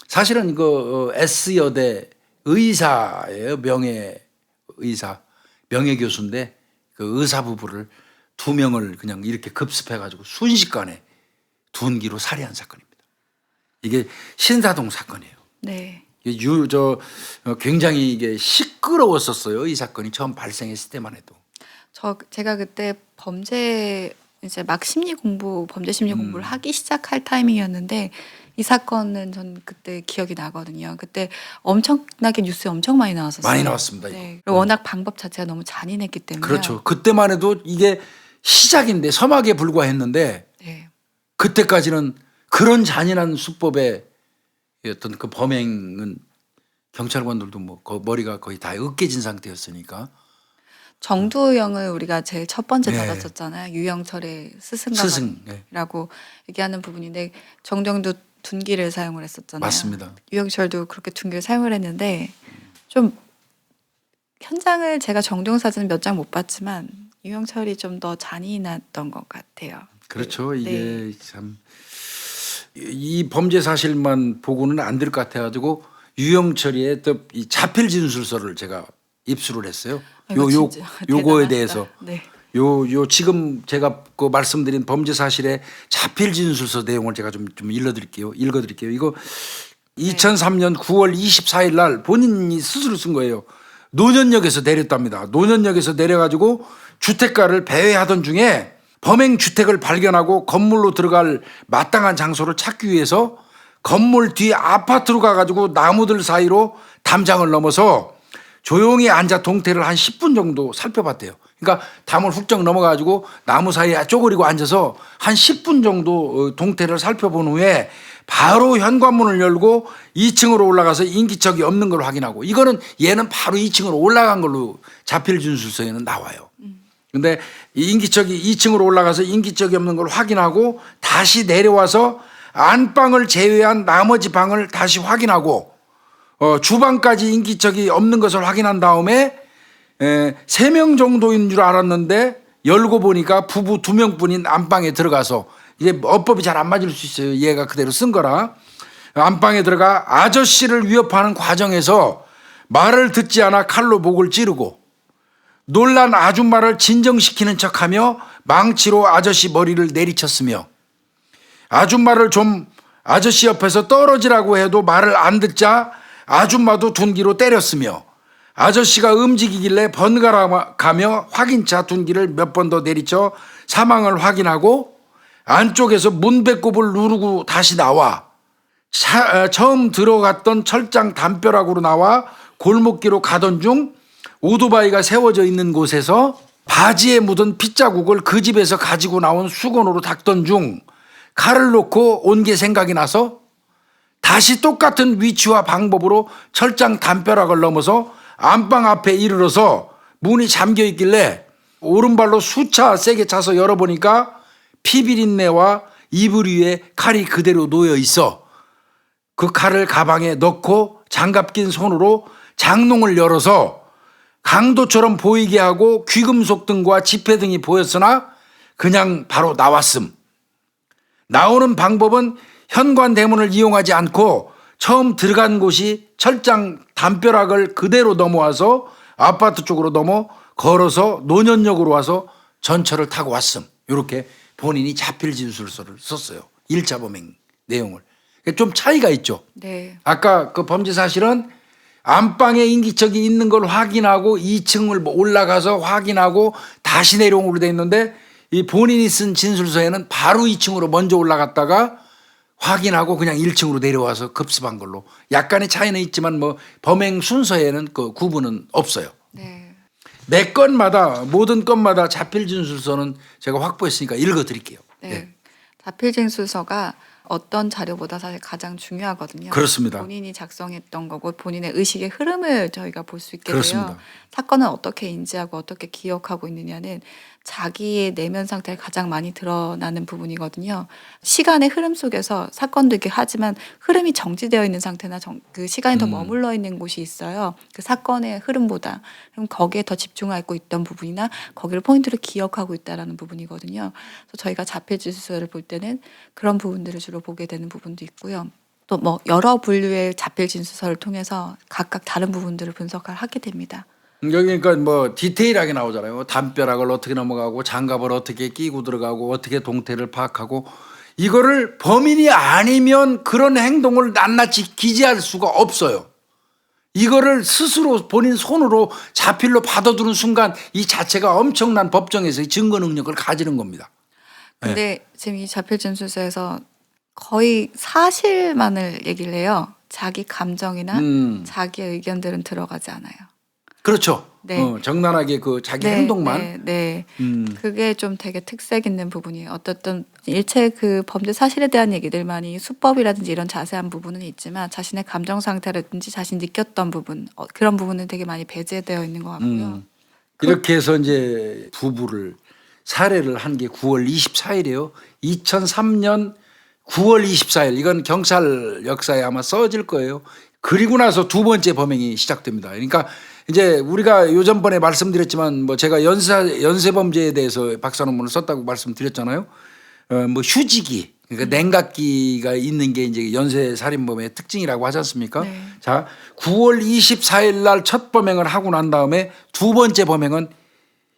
사실은 그 S여대 의사예요. 명예의사. 명예교수인데 그 의사 부부를 2명을 그냥 이렇게 급습해가지고 순식간에 둔기로 살해한 사건입니다. 이게 신사동 사건이에요.
네.
굉장히 이게 시끄러웠었어요. 이 사건이 처음 발생했을 때만 해도.
제가 그때 이제 막 범죄 심리 공부를 하기 시작할 타이밍이었는데 이 사건은 전 그때 기억이 나거든요. 그때 엄청나게 뉴스에 엄청 많이 나왔었어요.
많이 나왔습니다.
네. 워낙 방법 자체가 너무 잔인했기 때문에.
그렇죠. 그때만 해도 이게 시작인데 서막에 불과했는데
네.
그때까지는 그런 잔인한 수법의 어떤 그 범행은 경찰관들도 뭐 머리가 거의 다 으깨진 상태였으니까.
정두영을 우리가 제일 첫 번째
네.
다뤘었잖아요. 유영철의
스승.
스승이라고 얘기하는 부분인데 정두영도 둔기를 사용을 했었잖아요.
맞습니다.
유영철도 그렇게 둔기를 사용을 했는데 좀 현장을 제가 정두영 사진을 몇 장 못 봤지만 유영철이 좀 더 잔인했던 것 같아요.
그렇죠. 이게
네.
참 이 범죄 사실만 보고는 안 될 것 같아가지고 유영철이의 또 이 자필 진술서를 제가 입수를 했어요.
이거 진짜
요거에
대단하시다.
대해서
네.
요 지금 제가 그 말씀드린 범죄 사실의 자필 진술서 내용을 제가 좀 읽어드릴게요. 이거 2003년 9월 24일 날 본인이 스스로 쓴 거예요. 노년역에서 내렸답니다. 노년역에서 내려가지고 주택가를 배회하던 중에 범행 주택을 발견하고 건물로 들어갈 마땅한 장소를 찾기 위해서 건물 뒤 아파트로 가가지고 나무들 사이로 담장을 넘어서 조용히 앉아 동태를 한 10분 정도 살펴봤대요. 그러니까 담을 훌쩍 넘어가지고 나무 사이에 쪼그리고 앉아서 한 10분 정도 동태를 살펴본 후에 바로 현관문을 열고 2층으로 올라가서 인기척이 없는 걸 확인하고, 이거는 얘는 바로 2층으로 올라간 걸로 자필 진술서에는 나와요. 근데 이 인기척이 2층으로 올라가서 인기척이 없는 걸 확인하고 다시 내려와서 안방을 제외한 나머지 방을 다시 확인하고 주방까지 인기척이 없는 것을 확인한 다음에 3명 정도인 줄 알았는데 열고 보니까 부부 2명뿐인 안방에 들어가서, 이제 어법이 잘 안 맞을 수 있어요. 얘가 그대로 쓴 거라. 안방에 들어가 아저씨를 위협하는 과정에서 말을 듣지 않아 칼로 목을 찌르고 놀란 아줌마를 진정시키는 척하며 망치로 아저씨 머리를 내리쳤으며, 아줌마를 좀 아저씨 옆에서 떨어지라고 해도 말을 안 듣자 아줌마도 둔기로 때렸으며, 아저씨가 움직이길래 번갈아 가며 확인차 둔기를 몇 번 더 내리쳐 사망을 확인하고 안쪽에서 문배꼽을 누르고 다시 나와 처음 들어갔던 철장 담벼락으로 나와 골목길로 가던 중 오토바이가 세워져 있는 곳에서 바지에 묻은 핏자국을 그 집에서 가지고 나온 수건으로 닦던 중 칼을 놓고 온 게 생각이 나서 다시 똑같은 위치와 방법으로 철장 담벼락을 넘어서 안방 앞에 이르러서 문이 잠겨 있길래 오른발로 수차 세게 차서 열어보니까 피비린내와 이불 위에 칼이 그대로 놓여 있어 그 칼을 가방에 넣고 장갑 낀 손으로 장롱을 열어서 강도처럼 보이게 하고 귀금속 등과 지폐 등이 보였으나 그냥 바로 나왔음. 나오는 방법은 현관 대문을 이용하지 않고 처음 들어간 곳이 철장 담벼락을 그대로 넘어와서 아파트 쪽으로 넘어 걸어서 노년역으로 와서 전철을 타고 왔음. 이렇게 본인이 자필 진술서를 썼어요. 1차 범행 내용을. 좀 차이가 있죠.
네.
아까 그 범죄 사실은 안방에 인기척이 있는 걸 확인하고 2층을 올라가서 확인하고 다시 내려온 걸로 돼 있는데, 이 본인이 쓴 진술서에는 바로 2층으로 먼저 올라갔다가 확인하고 그냥 1층으로 내려와서 급습한 걸로. 약간의 차이는 있지만 뭐 범행 순서에는 그 구분은 없어요.
네.
매 건마다 모든 건마다 자필 진술서는 제가 확보했으니까 읽어드릴게요.
네. 자필 진술서가 어떤 자료보다 사실 가장 중요하거든요.
그렇습니다.
본인이 작성했던 거고 본인의 의식의 흐름을 저희가 볼 수 있게
그렇습니다.
돼요. 사건을 어떻게 인지하고 어떻게 기억하고 있느냐는 자기의 내면 상태를 가장 많이 드러나는 부분이거든요. 시간의 흐름 속에서 사건도 이렇게 하지만 흐름이 정지되어 있는 상태나 그 시간이 더 머물러 있는 곳이 있어요. 그 사건의 흐름보다. 그럼 거기에 더 집중하고 있던 부분이나 거기를 포인트로 기억하고 있다라는 부분이거든요. 그래서 저희가 자필 진술서를 볼 때는 그런 부분들을 주로 보게 되는 부분도 있고요. 또 뭐 여러 분류의 자필 진술서를 통해서 각각 다른 부분들을 분석을 하게 됩니다.
여기 그러니까 뭐 디테일하게 나오잖아요. 담벼락을 어떻게 넘어가고 장갑을 어떻게 끼고 들어가고 어떻게 동태를 파악하고, 이거를 범인이 아니면 그런 행동을 낱낱이 기재할 수가 없어요. 이거를 스스로 본인 손으로 자필로 받아두는 순간 이 자체가 엄청난 법정에서의 증거 능력을 가지는 겁니다.
근데 지금 이 자필 진술서에서 거의 사실만을 얘기를 해요. 자기 감정이나 자기의 의견들은 들어가지 않아요.
그렇죠.
네.
정난하게 그 자기 행동만.
네. 그게 좀 되게 특색 있는 부분이에요. 어떻든 일체 그 범죄 사실에 대한 얘기들만이 수법이라든지 이런 자세한 부분은 있지만 자신의 감정 상태라든지 자신이 느꼈던 부분, 그런 부분은 되게 많이 배제되어 있는 것 같고요.
이렇게 해서 이제 부부를 살해를 한 게 9월 24일이에요. 2003년 9월 24일. 이건 경찰 역사에 아마 써질 거예요. 그리고 나서 두 번째 범행이 시작됩니다. 그러니까 이제 우리가 요전번에 말씀드렸지만 뭐 제가 연쇄 범죄에 대해서 박사 논문을 썼다고 말씀드렸잖아요. 뭐 휴지기, 그러니까 냉각기가 있는 게 이제 연쇄 살인범의 특징이라고 하지 않습니까?
네.
자, 9월 24일 날 첫 범행을 하고 난 다음에 두 번째 범행은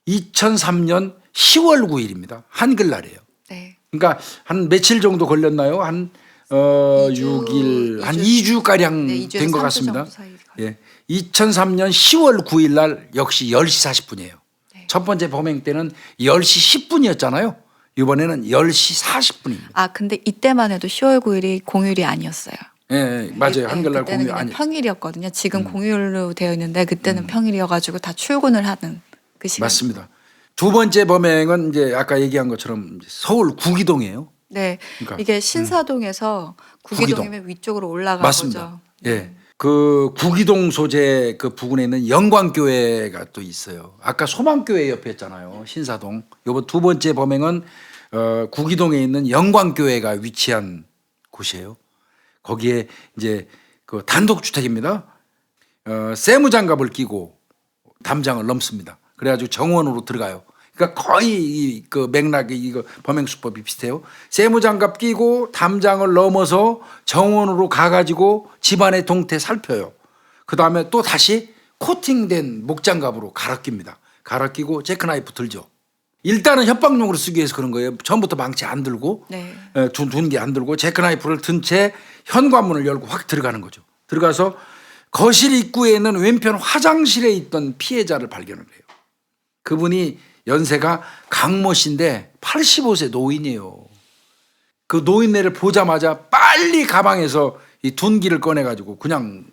2003년 10월 9일입니다. 한글날이에요.
네.
그러니까 한 며칠 정도 걸렸나요? 한 6일, 한 2주 가량
네, 2주에서
된 것
3주
같습니다.
정도 사이
예. 2003년 10월 9일 날 역시 10시 40분이에요.
네.
첫 번째 범행 때는 10시 10분이었잖아요. 이번에는 10시 40분입니다.
아, 근데 이때만 해도 10월 9일이 공휴일이 아니었어요.
예, 예, 맞아요.
네,
한글날
그때는
공휴일
그냥
아니.
평일이었거든요. 지금 공휴일로 되어 있는데 그때는 평일이어가지고 다 출근을 하는 그 시간.
맞습니다. 두 번째 범행은 이제 아까 얘기한 것처럼 이제 서울 구기동이에요.
네,
그러니까,
이게 신사동에서 구기동이면 위쪽으로 올라가는
맞습니다.
거죠.
예. 그 구기동 소재 그 부근에 있는 영광교회가 또 있어요. 아까 소망교회 옆에 있잖아요. 신사동. 요번 두 번째 범행은 구기동에 있는 영광교회가 위치한 곳이에요. 거기에 이제 그 단독주택입니다. 세무장갑을 끼고 담장을 넘습니다. 그래가지고 정원으로 들어가요. 그러니까 거의 그 맥락이 이거 범행 수법이 비슷해요. 세무장갑 끼고 담장을 넘어서 정원으로 가가지고 집안의 동태 살펴요. 그 다음에 또 다시 코팅된 목장갑으로 갈아 낍니다. 갈아 끼고 제크나이프 들죠. 일단은 협박용으로 쓰기 위해서 그런 거예요. 처음부터 망치 안 들고
네.
둔기 안 들고 제크나이프를 든 채 현관문을 열고 확 들어가는 거죠. 들어가서 거실 입구에 있는 왼편 화장실에 있던 피해자를 발견을 해요. 그분이 연세가 강모 씨인데 85세 노인이에요. 그 노인네를 보자마자 빨리 가방에서 이 둔기를 꺼내가지고 그냥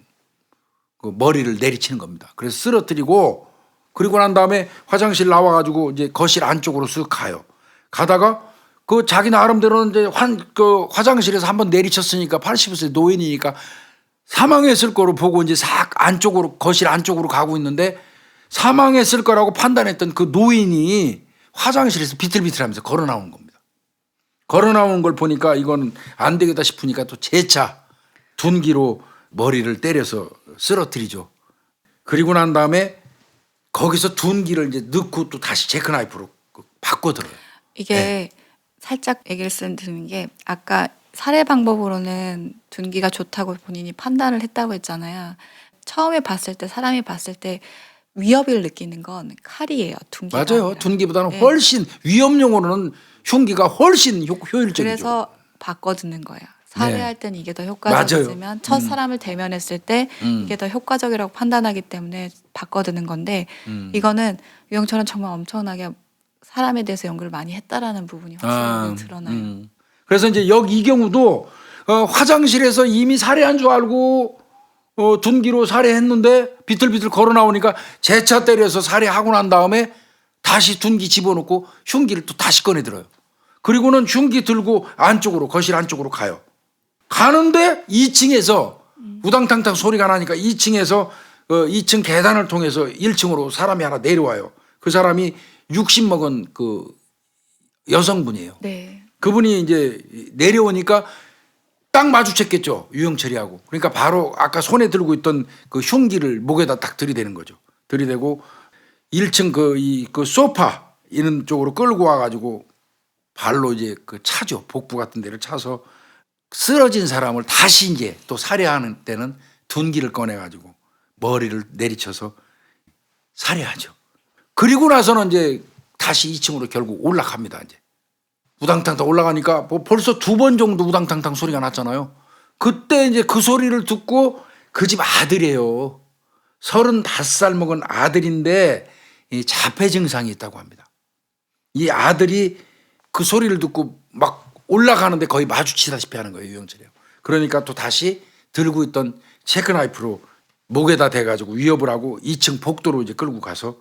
그 머리를 내리치는 겁니다. 그래서 쓰러뜨리고 그리고 난 다음에 화장실 나와가지고 이제 거실 안쪽으로 쓱 가요. 가다가 그 자기 나름대로는 이제 그 화장실에서 한번 내리쳤으니까 85세 노인이니까 사망했을 거로 보고 이제 싹 안쪽으로 거실 안쪽으로 가고 있는데 사망했을 거라고 판단했던 그 노인이 화장실에서 비틀비틀하면서 걸어 나오는 겁니다. 걸어 나오는 걸 보니까 이건 안 되겠다 싶으니까 또 재차 둔기로 머리를 때려서 쓰러뜨리죠. 그리고 난 다음에 거기서 둔기를 이제 넣고 또 다시 제크나이프로 바꿔들어요.
이게
네.
살짝 얘기를 드는 게 아까 살해 방법으로는 둔기가 좋다고 본인이 판단을 했다고 했잖아요. 처음에 봤을 때 사람이 봤을 때 위협을 느끼는 건 칼이에요. 둔기가
맞아요.
아니라.
둔기보다는
네.
훨씬 위험용으로는 흉기가 훨씬 효율적이죠.
그래서 바꿔드는 거예요. 살해할 땐 이게 더
맞아요.
효과적이지만 첫 사람을 대면했을 때 이게 더 효과적이라고 판단하기 때문에 바꿔드는 건데 이거는 유영철은 정말 엄청나게 사람에 대해서 연구를 많이 했다라는 부분이 확실히 드러나요.
그래서 이제 이 경우도 화장실에서 이미 살해한 줄 알고 둔기로 살해했는데 비틀비틀 걸어 나오니까 재차 때려서 살해하고 난 다음에 다시 둔기 집어넣고 흉기를 또 다시 꺼내 들어요. 그리고는 흉기 들고 안쪽으로 거실 안쪽으로 가요. 가는데 2층에서 우당탕탕 소리가 나니까 2층에서 2층 계단을 통해서 1층으로 사람이 하나 내려와요. 그 사람이 60 먹은 그 여성분이에요.
네.
그분이 이제 내려오니까 딱 마주쳤겠죠. 유영철이하고. 그러니까 바로 아까 손에 들고 있던 그 흉기를 목에다 딱 들이대는 거죠. 들이대고 1층 그 소파 있는 쪽으로 끌고 와가지고 발로 이제 그 차죠. 복부 같은 데를 차서 쓰러진 사람을 다시 이제 또 살해하는 때는 둔기를 꺼내가지고 머리를 내리쳐서 살해하죠. 그리고 나서는 이제 다시 2층으로 결국 올라갑니다. 이제 우당탕탕 올라가니까 뭐 벌써 2번 정도 우당탕탕 소리가 났잖아요. 그때 이제 그 소리를 듣고 그 집 아들이에요. 35살 먹은 아들인데 이 자폐 증상이 있다고 합니다. 이 아들이 그 소리를 듣고 막 올라가는데 거의 마주치다시피 하는 거예요. 유영철이요. 그러니까 또 다시 들고 있던 체크나이프로 목에다 대가지고 위협을 하고 2층 복도로 이제 끌고 가서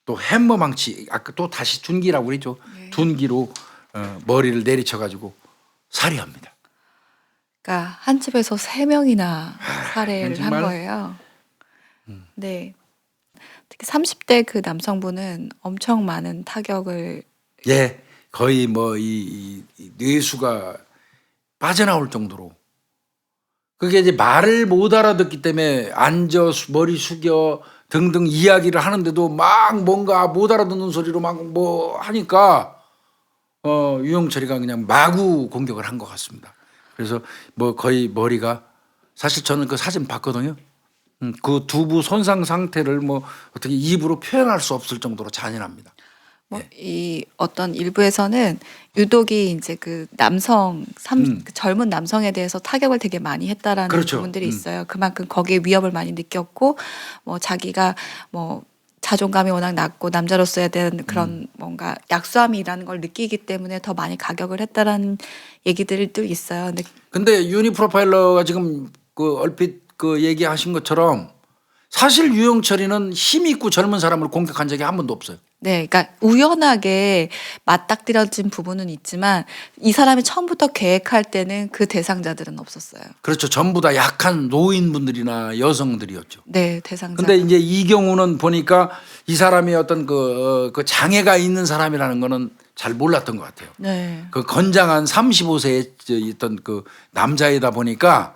또 햄머 망치 아까 또 다시 둔기라고 그랬죠.
네.
둔기로 머리를 내리쳐가지고 살해합니다.
그러니까 한 집에서 3명이나 살해를 한
정말.
거예요. 네. 특히 30대 그 남성분은 엄청 많은 타격을
예, 거의 뭐 이 뇌수가 빠져나올 정도로 그게 이제 말을 못 알아듣기 때문에 앉아 머리 숙여 등등 이야기를 하는데도 막 뭔가 못 알아듣는 소리로 막 뭐 하니까 유영철이가 그냥 마구 공격을 한 것 같습니다. 그래서 뭐 거의 머리가 사실 저는 그 사진 봤거든요. 그 두부 손상 상태를 뭐 어떻게 입으로 표현할 수 없을 정도로 잔인합니다.
뭐
예.
이 어떤 일부에서는 유독이 이제 그 그 젊은 남성에 대해서 타격을 되게 많이 했다라는
그렇죠.
부분들이 있어요. 그만큼 거기에 위협을 많이 느꼈고 뭐 자기가 뭐 자존감이 워낙 낮고 남자로서에 대한 그런 뭔가 약소함이라는 걸 느끼기 때문에 더 많이 가격을 했다라는 얘기들도 있어요.
근데 유니 프로파일러가 지금 그 얼핏 그 얘기하신 것처럼 사실 유영철이는 힘 있고 젊은 사람을 공격한 적이 한 번도 없어요.
네, 그러니까 우연하게 맞닥뜨려진 부분은 있지만 이 사람이 처음부터 계획할 때는 그 대상자들은 없었어요.
그렇죠. 전부 다 약한 노인분들이나 여성들이었죠.
네, 대상자.
근데 이제 이 경우는 보니까 이 사람이 어떤 그 장애가 있는 사람이라는 거는 잘 몰랐던 것 같아요.
네.
그 건장한 35세에 있던 그 남자이다 보니까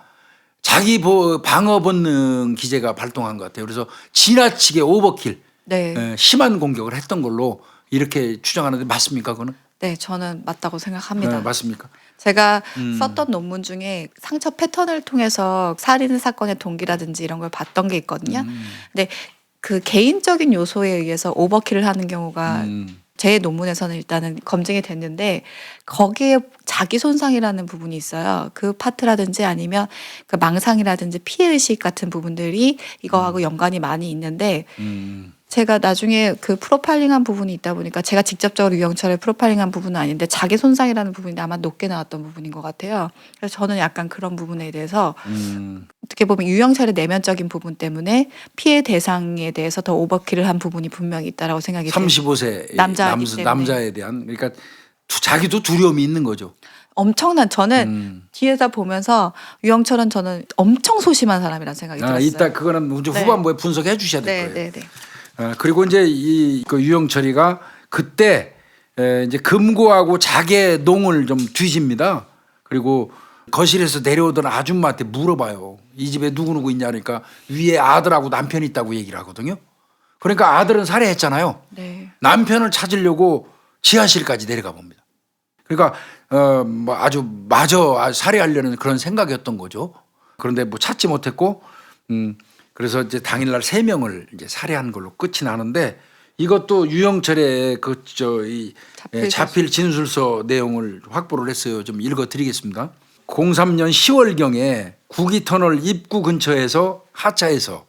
자기 방어 본능 기제가 발동한 것 같아요. 그래서 지나치게 오버킬,
네.
심한 공격을 했던 걸로 이렇게 추정하는데 맞습니까? 그거는?
네, 저는 맞다고 생각합니다.
맞습니까?
제가 썼던 논문 중에 상처 패턴을 통해서 살인 사건의 동기라든지 이런 걸 봤던 게 있거든요. 근데 그 개인적인 요소에 의해서 오버킬을 하는 경우가 제 논문에서는 일단은 검증이 됐는데 거기에 자기 손상이라는 부분이 있어요. 그 파트라든지 아니면 그 망상이라든지 피해의식 같은 부분들이 이거하고 연관이 많이 있는데 제가 나중에 그 프로파일링한 부분이 있다 보니까 제가 직접적으로 유영철을 프로파일링한 부분은 아닌데 자기 손상이라는 부분이 아마 높게 나왔던 부분인 것 같아요. 그래서 저는 약간 그런 부분에 대해서 어떻게 보면 유영철의 내면적인 부분 때문에 피해 대상에 대해서 더 오버킬을 한 부분이 분명히 있다라고 생각이 돼요.
35세
남자이기
남자에 대한 그러니까 자기도 두려움이 있는 거죠.
엄청난 저는 뒤에서 보면서 유영철은 저는 엄청 소심한 사람이라는 생각이 들었어요.
이따 그거는 이제
네.
후반부에 분석해 주셔야 될
네,
거예요.
네, 네.
그리고 이제 그 유영철이가 그때 이제 금고하고 자개 농을 좀 뒤집니다. 그리고 거실에서 내려오던 아줌마한테 물어봐요. 이 집에 누구누구 있냐니까 위에 아들하고 남편이 있다고 얘기를 하거든요. 그러니까 아들은 살해했잖아요.
네.
남편을 찾으려고 지하실까지 내려가 봅니다. 그러니까 뭐 아주 마저 살해하려는 그런 생각이었던 거죠. 그런데 뭐 찾지 못했고 그래서 이제 당일날 3명을 이제 살해한 걸로 끝이 나는데 이것도 유영철의 자필 진술서 내용을 확보를 했어요. 좀 읽어드리겠습니다. 03년 10월경에 구기터널 입구 근처에서 하차해서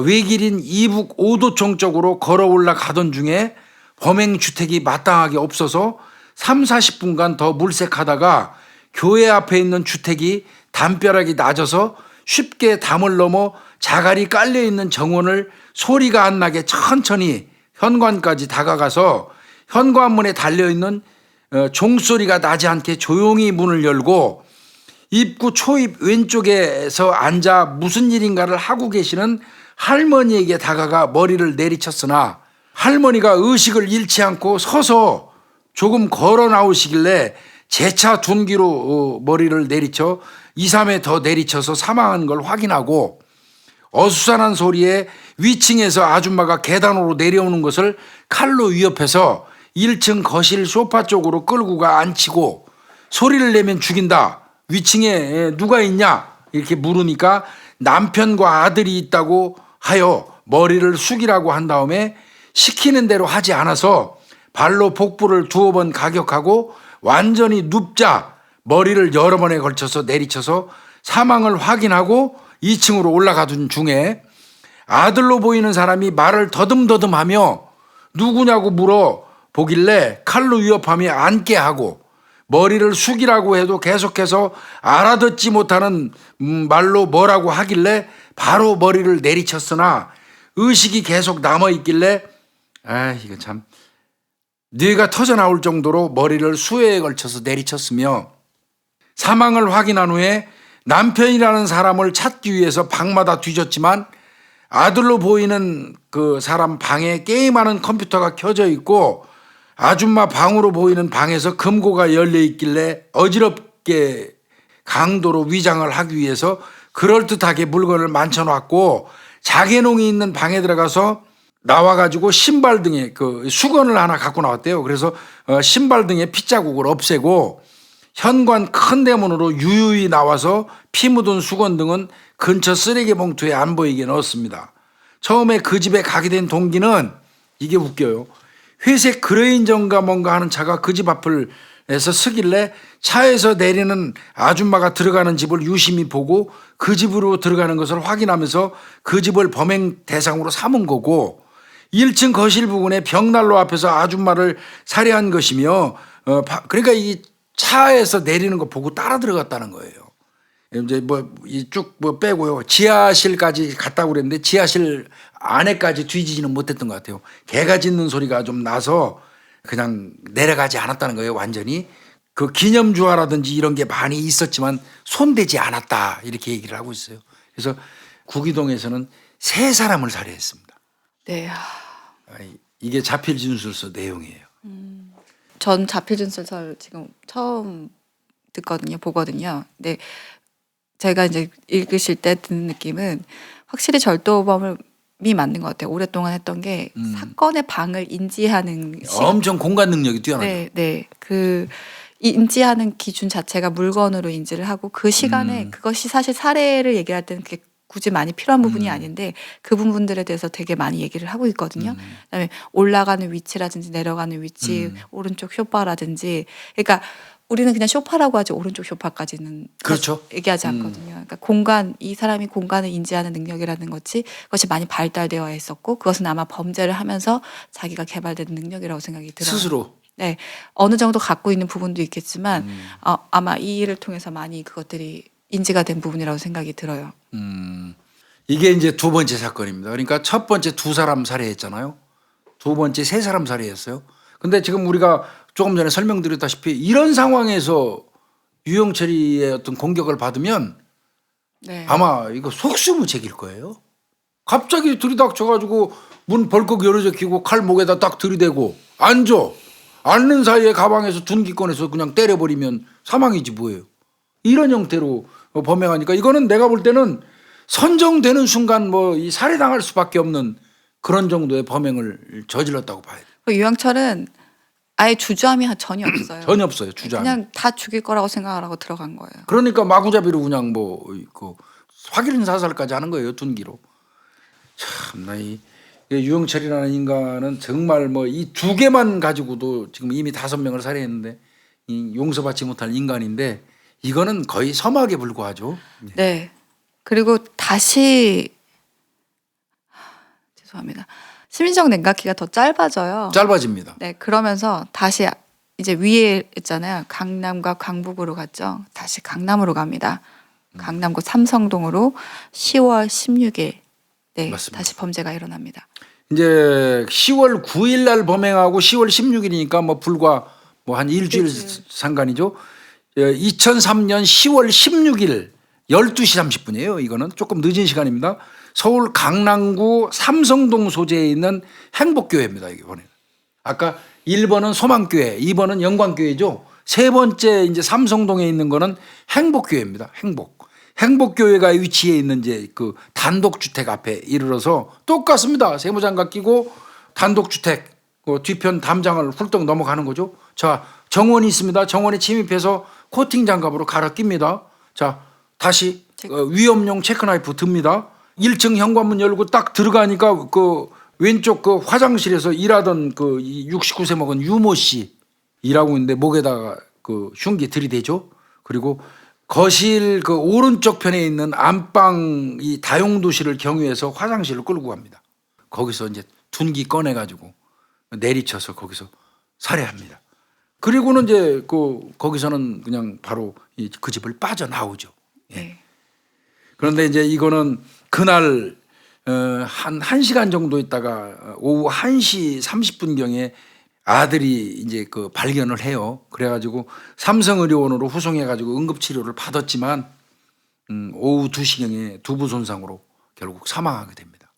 외길인 이북 오도청 쪽으로 걸어 올라가던 중에 범행 주택이 마땅하게 없어서 30-40분간 더 물색하다가 교회 앞에 있는 주택이 담벼락이 낮아서 쉽게 담을 넘어 자갈이 깔려있는 정원을 소리가 안 나게 천천히 현관까지 다가가서 현관문에 달려있는 종소리가 나지 않게 조용히 문을 열고 입구 초입 왼쪽에서 앉아 무슨 일인가를 하고 계시는 할머니에게 다가가 머리를 내리쳤으나 할머니가 의식을 잃지 않고 서서 조금 걸어 나오시길래 재차 둔기로 머리를 내리쳐 2-3회 더 내리쳐서 사망한 걸 확인하고 어수선한 소리에 위층에서 아줌마가 계단으로 내려오는 것을 칼로 위협해서 1층 거실 소파 쪽으로 끌고 가 앉히고 소리를 내면 죽인다. 위층에 누가 있냐? 이렇게 물으니까 남편과 아들이 있다고 하여 머리를 숙이라고 한 다음에 시키는 대로 하지 않아서 발로 복부를 2번 가격하고 완전히 눕자 머리를 여러 번에 걸쳐서 내리쳐서 사망을 확인하고 2층으로 올라가던 중에 아들로 보이는 사람이 말을 더듬더듬하며 누구냐고 물어 보길래 칼로 위협하며 앉게 하고 머리를 숙이라고 해도 계속해서 알아듣지 못하는 말로 뭐라고 하길래 바로 머리를 내리쳤으나 의식이 계속 남아있길래 이거 참 뇌가 터져나올 정도로 머리를 수회에 걸쳐서 내리쳤으며 사망을 확인한 후에 남편이라는 사람을 찾기 위해서 방마다 뒤졌지만 아들로 보이는 그 사람 방에 게임하는 컴퓨터가 켜져 있고 아줌마 방으로 보이는 방에서 금고가 열려 있길래 어지럽게 강도로 위장을 하기 위해서 그럴듯하게 물건을 만져놨고 자개농이 있는 방에 들어가서 나와가지고 신발 등에 그 수건을 하나 갖고 나왔대요. 그래서 신발 등에 핏자국을 없애고 현관 큰 대문으로 유유히 나와서 피 묻은 수건 등은 근처 쓰레기 봉투에 안 보이게 넣었습니다. 처음에 그 집에 가게 된 동기는 이게 웃겨요. 회색 그레인전가 뭔가 하는 차가 그 집 앞을 에서 서길래 차에서 내리는 아줌마가 들어가는 집을 유심히 보고 그 집으로 들어가는 것을 확인하면서 그 집을 범행 대상으로 삼은 거고 1층 거실 부근에 벽난로 앞에서 아줌마를 살해한 것이며 그러니까 이 차에서 내리는 거 보고 따라 들어갔다는 거예요. 이제 뭐 쭉 뭐 빼고요. 지하실까지 갔다고 그랬는데 지하실 안에까지 뒤지지는 못했던 것 같아요. 개가 짖는 소리가 좀 나서 그냥 내려가지 않았다는 거예요. 완전히 그 기념주화라든지 이런 게 많이 있었지만 손대지 않았다 이렇게 얘기를 하고 있어요. 그래서 구기동에서는 3사람을 살해했습니다.
네.
이게 자필 진술서 내용이에요.
전 자필 진술서를 지금 처음 듣거든요. 보거든요. 근데 제가 이제 읽으실 때 드는 느낌은 확실히 절도범이 맞는 것 같아요. 오랫동안 했던 게 사건의 방을 인지하는
엄청 공간 능력이 뛰어나죠.
네, 네. 그 인지하는 기준 자체가 물건으로 인지를 하고 그 시간에 그것이 사실 살해를 얘기할 때는 그게 굳이 많이 필요한 부분이 아닌데 그 부분들에 대해서 되게 많이 얘기를 하고 있거든요. 그다음에 올라가는 위치라든지 내려가는 위치, 오른쪽 쇼파라든지 그러니까 우리는 그냥 쇼파라고 하지 오른쪽 쇼파까지는
그렇죠.
얘기하지 않거든요. 그러니까 공간, 이 사람이 공간을 인지하는 능력이라는 것이 많이 발달되어 있었고 그것은 아마 범죄를 하면서 자기가 개발된 능력이라고 생각이 들어요.
스스로.
네, 어느 정도 갖고 있는 부분도 있겠지만 아마 이 일을 통해서 많이 그것들이 인지가 된 부분이라고 생각이 들어요.
이게 이제 2번째 사건입니다. 그러니까 첫 번째 2사람 살해했잖아요. 2번째 3사람 살해했어요. 근데 지금 우리가 조금 전에 설명드렸다시피 이런 상황에서 유영철이의 어떤 공격을 받으면
네.
아마 이거 속수무책일 거예요. 갑자기 들이닥쳐가지고 문 벌컥 열어져 끼고 칼 목에다 딱 들이대고 앉아. 앉는 사이에 가방에서 둔기 꺼내서 그냥 때려버리면 사망이지 뭐예요. 이런 형태로 범행하니까 이거는 내가 볼 때는 선정되는 순간 뭐 이 살해당할 수밖에 없는 그런 정도의 범행을 저질렀다고 봐야 돼요.
유영철은 아예 주저함이 전혀 없어요.
전혀 없어요. 주저함.
그냥 다 죽일 거라고 생각을 하고 들어간 거예요.
그러니까 마구잡이로 그냥 뭐 그 확인 사살까지 하는 거예요. 둔기로. 참나 이 유영철이라는 인간은 정말 뭐 이 2개만 가지고도 지금 이미 5명을 살해했는데 이 용서받지 못할 인간인데 이거는 거의 서막에 불과하죠.
네. 그리고 다시 죄송합니다. 심리적 냉각기가 더 짧아져요.
짧아집니다.
네, 그러면서 다시 이제 위에 있잖아요. 강남과 강북으로 갔죠. 다시 강남으로 갑니다. 강남구 삼성동으로 10월 16일 네,
맞습니다.
다시 범죄가 일어납니다.
이제 10월 9일 날 범행하고 10월 16일이니까 뭐 불과 뭐 한 일주일 상관이죠. 2003년 10월 16일 12시 30분이에요. 이거는 조금 늦은 시간입니다. 서울 강남구 삼성동 소재에 있는 행복교회입니다. 이번에 아까 1번은 소망교회, 2번은 영광교회죠. 3번째 이제 삼성동에 있는 거는 행복교회입니다. 행복교회가 위치해 있는 이제 그 단독주택 앞에 이르러서 똑같습니다. 세무장갑 끼고 단독주택 그 뒤편 담장을 훌떡 넘어가는 거죠. 자, 정원이 있습니다. 정원에 침입해서 코팅 장갑으로 갈아 낍니다. 자, 다시 위험용 체크나이프 듭니다. 1층 현관문 열고 딱 들어가니까 그 왼쪽 그 화장실에서 일하던 그 69세 먹은 유모 씨 일하고 있는데 목에다가 그 흉기 들이대죠. 그리고 거실 그 오른쪽 편에 있는 안방 이 다용도실을 경유해서 화장실을 끌고 갑니다. 거기서 이제 둔기 꺼내가지고 내리쳐서 거기서 살해합니다. 그리고는 이제 그 거기서는 그냥 바로 그 집을 빠져나오죠. 예.
네.
그런데 이제 이거는 그날 한 1시간 정도 있다가 오후 1시 30분경에 아들이 이제 그 발견을 해요. 그래가지고 삼성의료원으로 후송해가지고 응급치료를 받았지만 오후 2시경에 두부 손상으로 결국 사망하게 됩니다.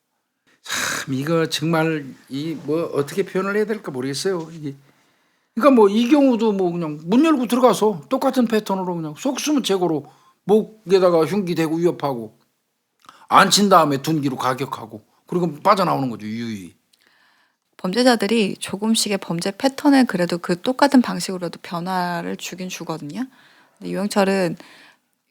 참 이거 정말 이 뭐 어떻게 표현을 해야 될까 모르겠어요. 이게 그러니까 뭐 이 경우도 뭐 그냥 문 열고 들어가서 똑같은 패턴으로 그냥 속수무책으로 목에다가 흉기 대고 위협하고 앉힌 다음에 둔기로 가격하고 그리고 빠져나오는 거죠. 유유히.
범죄자들이 조금씩의 범죄 패턴을 그래도 그 똑같은 방식으로도 변화를 주긴 주거든요. 근데 유영철은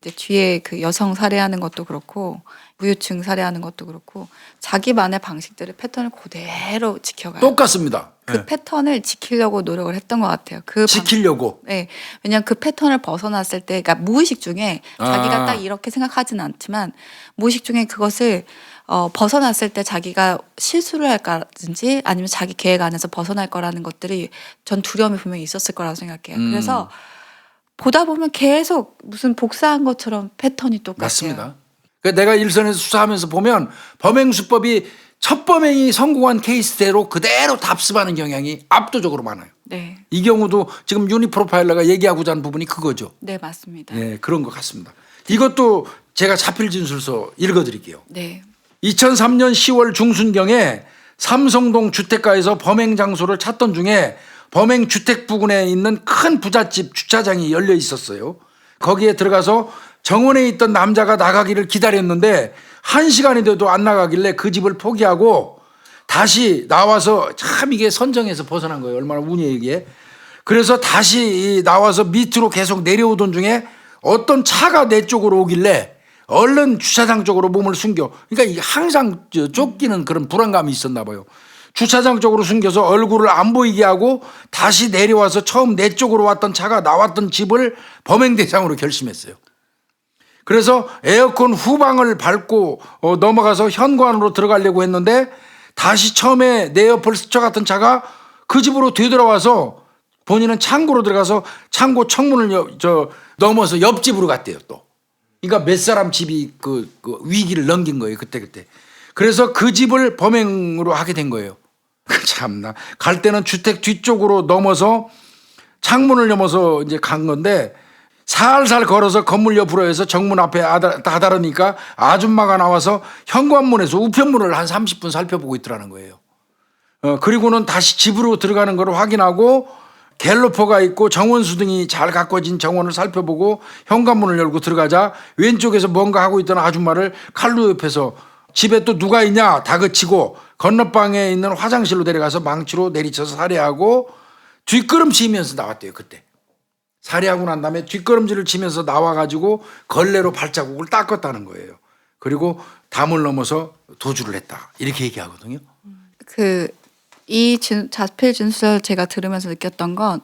이제 뒤에 그 여성 살해하는 것도 그렇고 무유증 살해하는 것도 그렇고 자기만의 방식들을 패턴을 그대로 지켜가요.
똑같습니다.
그
예.
패턴을 지키려고 노력을 했던 것 같아요.
지키려고.
네, 왜냐하면 그 패턴을 벗어났을 때, 그러니까 무의식 중에 자기가
아.
딱 이렇게 생각하지는 않지만 무의식 중에 그것을 벗어났을 때 자기가 실수를 할까든지 아니면 자기 계획 안에서 벗어날 거라는 것들이 전 두려움이 분명히 있었을 거라고 생각해요. 그래서 보다 보면 계속 무슨 복사한 것처럼 패턴이 똑같아요.
맞습니다. 그러니까 내가 일선에서 수사하면서 보면 범행 수법이 첫 범행이 성공한 케이스대로 그대로 답습하는 경향이 압도적으로 많아요.
네,
이 경우도 지금 유니 프로파일러가 얘기하고자 하는 부분이 그거죠.
네 맞습니다.
네, 그런 것 같습니다. 이것도 제가 자필 진술서 읽어드릴게요.
네,
2003년 10월 중순경에 삼성동 주택가에서 범행 장소를 찾던 중에 범행 주택 부근에 있는 큰 부잣집 주차장이 열려 있었어요. 거기에 들어가서 정원에 있던 남자가 나가기를 기다렸는데 1시간이 돼도 안 나가길래 그 집을 포기하고 다시 나와서 참 이게 선정에서 벗어난 거예요. 얼마나 운이 이게. 그래서 다시 나와서 밑으로 계속 내려오던 중에 어떤 차가 내 쪽으로 오길래 얼른 주차장 쪽으로 몸을 숨겨. 그러니까 이게 항상 쫓기는 그런 불안감이 있었나 봐요. 주차장 쪽으로 숨겨서 얼굴을 안 보이게 하고 다시 내려와서 처음 내 쪽으로 왔던 차가 나왔던 집을 범행 대상으로 결심했어요. 그래서 에어컨 후방을 밟고 넘어가서 현관으로 들어가려고 했는데 다시 처음에 내 옆을 스쳐갔던 차가 그 집으로 되돌아와서 본인은 창고로 들어가서 창고 창문을 넘어서 옆집으로 갔대요 또. 그러니까 몇 사람 집이 그 위기를 넘긴 거예요 그때. 그래서 그 집을 범행으로 하게 된 거예요. 참나. 갈 때는 주택 뒤쪽으로 넘어서 창문을 넘어서 이제 간 건데 살살 걸어서 건물 옆으로 해서 정문 앞에 다다르니까 아줌마가 나와서 현관문에서 우편문을 한 30분 살펴보고 있더라는 거예요. 그리고는 다시 집으로 들어가는 걸 확인하고 갤로퍼가 있고 정원수 등이 잘 가꿔진 정원을 살펴보고 현관문을 열고 들어가자 왼쪽에서 뭔가 하고 있던 아줌마를 칼로 옆에서 집에 또 누가 있냐 다그치고 건너방에 있는 화장실로 데려가서 망치로 내리쳐서 살해하고 뒷걸음치면서 나왔대요 그때. 살해하고 난 다음에 뒷걸음질을 치면서 나와가지고 걸레로 발자국을 닦았다는 거예요. 그리고 담을 넘어서 도주를 했다 이렇게 얘기하거든요.
이 자필 진술 제가 들으면서 느꼈던 건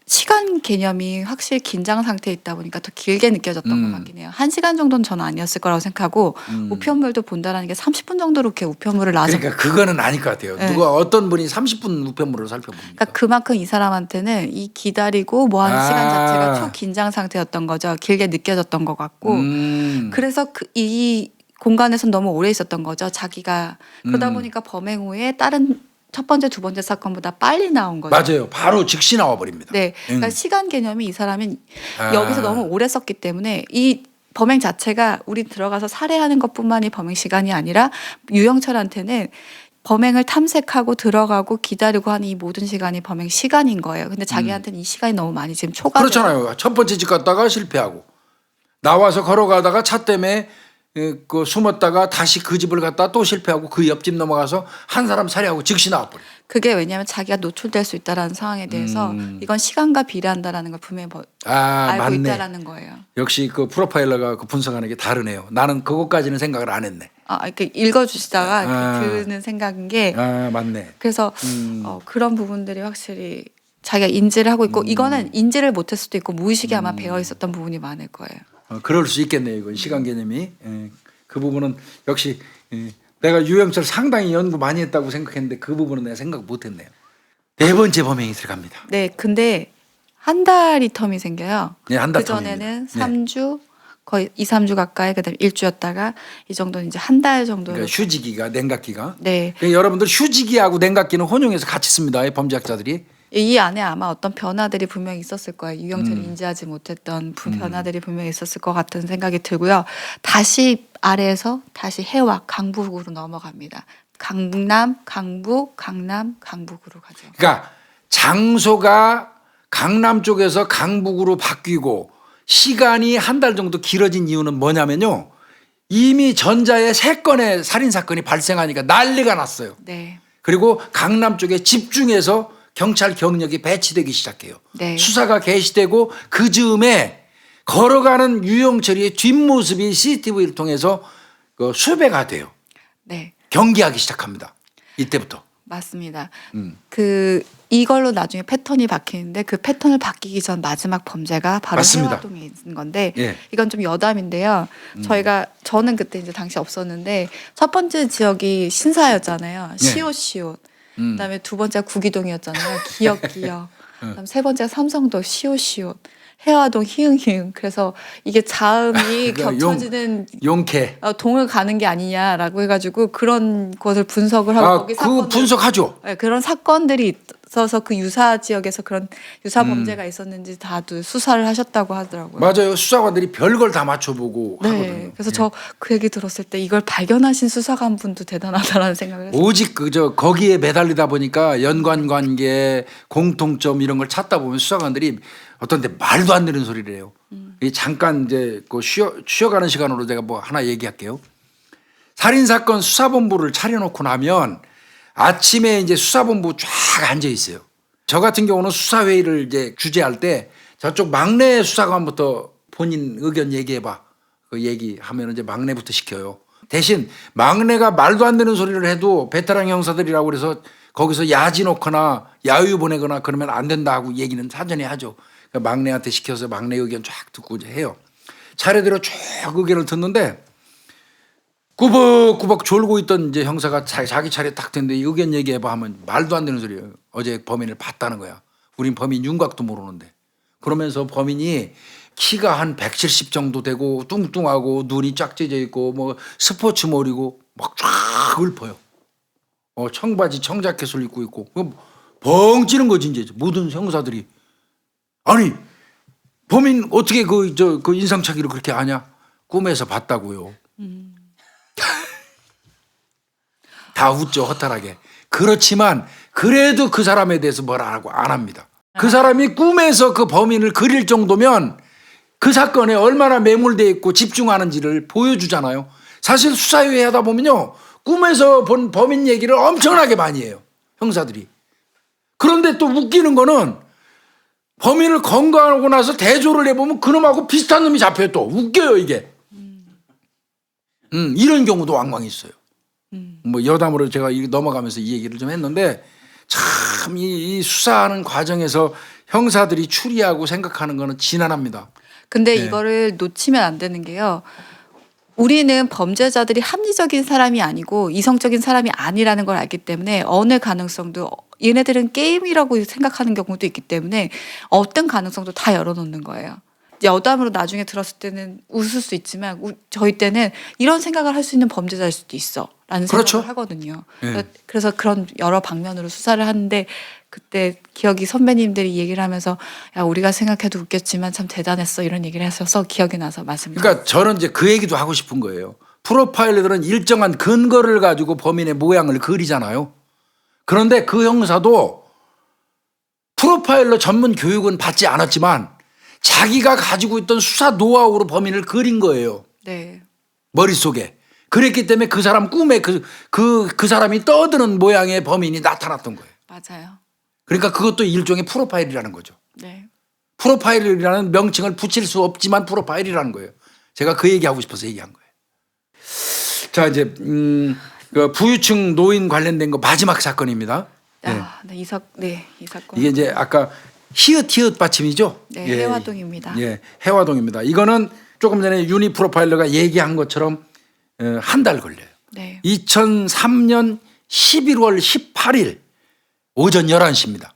시간 개념이 확실히 긴장 상태에 있다 보니까 더 길게 느껴졌던 것 같긴 해요. 1시간 정도는 저는 아니었을 거라고 생각하고 우편물도 본다라는 게 30분 정도로 이렇게 우편물을 놔서
그러니까 그거는 아닐 것 같아요.
네.
누가 어떤 분이 30분 우편물을 살펴봅니까?
그러니까 그만큼 이 사람한테는 이 기다리고 뭐 하는 시간 자체가 초긴장 상태였던 거죠. 길게 느껴졌던 것 같고 그래서 이 공간에서 너무 오래 있었던 거죠. 자기가 그러다 보니까 범행 후에 다른 첫 번째, 두 번째 사건보다 빨리 나온 거죠.
맞아요. 바로 즉시 나와버립니다.
네, 그러니까 시간 개념이 이 사람은 여기서 너무 오래 썼기 때문에 이 범행 자체가 우리 들어가서 살해하는 것뿐만이 범행 시간이 아니라 유영철한테는 범행을 탐색하고 들어가고 기다리고 하는 이 모든 시간이 범행 시간인 거예요. 근데 자기한테는 이 시간이 너무 많이 지금 초과돼요.
그렇잖아요. 첫 번째 집 갔다가 실패하고 나와서 걸어가다가 차 때문에 숨었다가 다시 그 집을 갔다 또 실패하고 그 옆집 넘어가서 한 사람 살해하고 즉시 나와버려요.
그게 왜냐하면 자기가 노출될 수 있다라는 상황에 대해서 이건 시간과 비례한다라는 걸 분명히 알고
맞네.
있다라는 거예요.
역시 그 프로파일러가 그 분석하는 게 다르네요. 나는 그것까지는 생각을 안 했네.
이렇게 읽어주시다가 드는 생각인 게
맞네.
그래서 그런 부분들이 확실히 자기가 인지를 하고 있고 이거는 인지를 못할 수도 있고 무의식에 아마 배어 있었던 부분이 많을 거예요.
그럴 수 있겠네요. 이건 시간 개념이. 그 부분은 역시 내가 유영철 상당히 연구 많이 했다고 생각했는데 그 부분은 내가 생각 못했네요. 네 번째 범행이 들어갑니다.
네, 근데 한 달이 텀이 생겨요.
네, 한 달
그 전에는
텀입니다.
3주 거의 2, 3주 가까이 그다음에 1주였다가 이 정도는 이제 한 달 정도.
그러니까 휴지기가 냉각기가.
네.
그러니까 여러분들 휴지기하고 냉각기는 혼용해서 같이 씁니다. 범죄학자들이.
이 안에 아마 어떤 변화들이 분명히 있었을 거예요. 유영철이 인지하지 못했던 변화들이 분명히 있었을 것 같은 생각이 들고요. 다시 아래에서 다시 해와 강북으로 넘어갑니다. 강남, 강북, 강남, 강북으로 가죠.
그러니까 장소가 강남 쪽에서 강북으로 바뀌고 시간이 한 달 정도 길어진 이유는 뭐냐면요. 이미 전자에 3건의 살인사건이 발생하니까 난리가 났어요.
네.
그리고 강남 쪽에 집중해서 경찰 경력이 배치되기 시작해요.
네.
수사가 개시되고 그 즈음에 걸어가는 유영철이의 뒷모습이 CCTV를 통해서 그 수배가 돼요.
네.
경계하기 시작합니다. 이때부터.
맞습니다. 그 이걸로 나중에 패턴이 바뀌는데 그 패턴을 바뀌기 전 마지막 범죄가 바로
맞습니다.
해화동에 있는 건데
예.
이건 좀 여담인데요. 저는 그때 이제 당시 없었는데 첫 번째 지역이 신사였잖아요.
예.
시옷. 그다음에 두 번째가 구기동이었잖아요. 기역. 그다음 세 번째가 삼성동 시옷. 해화동 히읗. 그래서 이게 자음이
그러니까
겹쳐지는
용케.
동을 가는 게 아니냐라고 해가지고 그런 것을 분석을 하고 거기
그거
사건들,
분석하죠.
네, 그런 사건들이 있어서 그 유사 지역에서 그런 유사 범죄가 있었는지 다들 수사를 하셨다고 하더라고요.
맞아요. 수사관들이 별걸 다 맞춰보고
네,
하거든요.
그래서 저 그 얘기 들었을 때 이걸 발견하신 수사관 분도 대단하다라는 생각을 했어요.
오직 그저 거기에 매달리다 보니까 연관관계, 공통점 이런 걸 찾다 보면 수사관들이 어떤데 말도 안 되는 소리를 해요. 잠깐 이제 그 쉬어가는 시간으로 제가 뭐 하나 얘기할게요. 살인사건 수사본부를 차려놓고 나면 아침에 이제 수사본부 쫙 앉아 있어요. 저 같은 경우는 수사회의를 이제 주재할 때 저쪽 막내 수사관부터 본인 의견 얘기해봐. 그 얘기하면 이제 막내부터 시켜요. 대신 막내가 말도 안 되는 소리를 해도 베테랑 형사들이라고 그래서 거기서 야지 놓거나 야유 보내거나 그러면 안 된다 하고 얘기는 사전에 하죠. 그러니까 막내한테 시켜서 막내 의견 쫙 듣고 해요. 차례대로 쭉 의견을 듣는데 꾸벅꾸벅 졸고 있던 이제 형사가 자기 차례 딱 됐는데 의견 얘기해봐 하면 말도 안 되는 소리예요. 어제 범인을 봤다는 거야. 우린 범인 윤곽도 모르는데. 그러면서 범인이 키가 한 170 정도 되고 뚱뚱하고 눈이 쫙 찢어 있고 뭐 스포츠 머리고 막 쫙 읊어요. 청바지 청자켓을 입고 있고 벙 찌는 거지 이제 모든 형사들이. 아니 범인 어떻게 그 인상착의를 그렇게 아냐? 꿈에서 봤다고요. 다 웃죠 허탈하게. 그렇지만 그래도 그 사람에 대해서 뭐라 하고 안 합니다. 그 사람이 꿈에서 그 범인을 그릴 정도면 그 사건에 얼마나 매몰되어 있고 집중하는지를 보여주잖아요. 사실 수사회의 하다 보면요 꿈에서 본 범인 얘기를 엄청나게 많이 해요 형사들이. 그런데 또 웃기는 거는 범인을 검거하고 나서 대조를 해보면 그놈하고 비슷한 놈이 잡혀요. 또 웃겨요 이게. 이런 경우도 왕왕 있어요. 뭐 여담으로 제가 넘어가면서 이 얘기를 좀 했는데 참 이 수사하는 과정에서 형사들이 추리하고 생각하는 거는 지난합니다.
근데
네.
이거를 놓치면 안 되는 게요. 우리는 범죄자들이 합리적인 사람이 아니고 이성적인 사람이 아니라는 걸 알기 때문에 어느 가능성도 얘네들은 게임이라고 생각하는 경우도 있기 때문에 어떤 가능성도 다 열어놓는 거예요. 여담으로 나중에 들었을 때는 웃을 수 있지만 저희 때는 이런 생각을 할 수 있는 범죄자일 수도 있어 라는
그렇죠.
생각을 하거든요.
네.
그래서 그런 여러 방면으로 수사를 하는데 그때 기억이 선배님들이 얘기를 하면서 야 우리가 생각해도 웃겼지만 참 대단했어 이런 얘기를 하셔서 기억이 나서 말씀드렸어요.
그러니까 저는 이제 그 얘기도 하고 싶은 거예요. 프로파일러들은 일정한 근거를 가지고 범인의 모양을 그리잖아요. 그런데 그 형사도 프로파일러 전문 교육은 받지 않았지만 자기가 가지고 있던 수사 노하우로 범인을 그린 거예요.
네.
머릿속에. 그랬기 때문에 그 사람 꿈에 그 사람이 떠드는 모양의 범인이 나타났던 거예요.
맞아요.
그러니까 그것도 일종의 프로파일이라는 거죠.
네.
프로파일이라는 명칭을 붙일 수 없지만 프로파일이라는 거예요. 제가 그 얘기하고 싶어서 얘기한 거예요. 자 이제 그 부유층 노인 관련된 거 마지막 사건입니다.
이 사건.
이게 이제 아까 히읗 받침이죠.
네, 해화동입니다.
예, 해화동입니다. 이거는 조금 전에 유니 프로파일러가 얘기한 것처럼 한 달 걸려요.
네.
2003년 11월 18일 오전 11시입니다.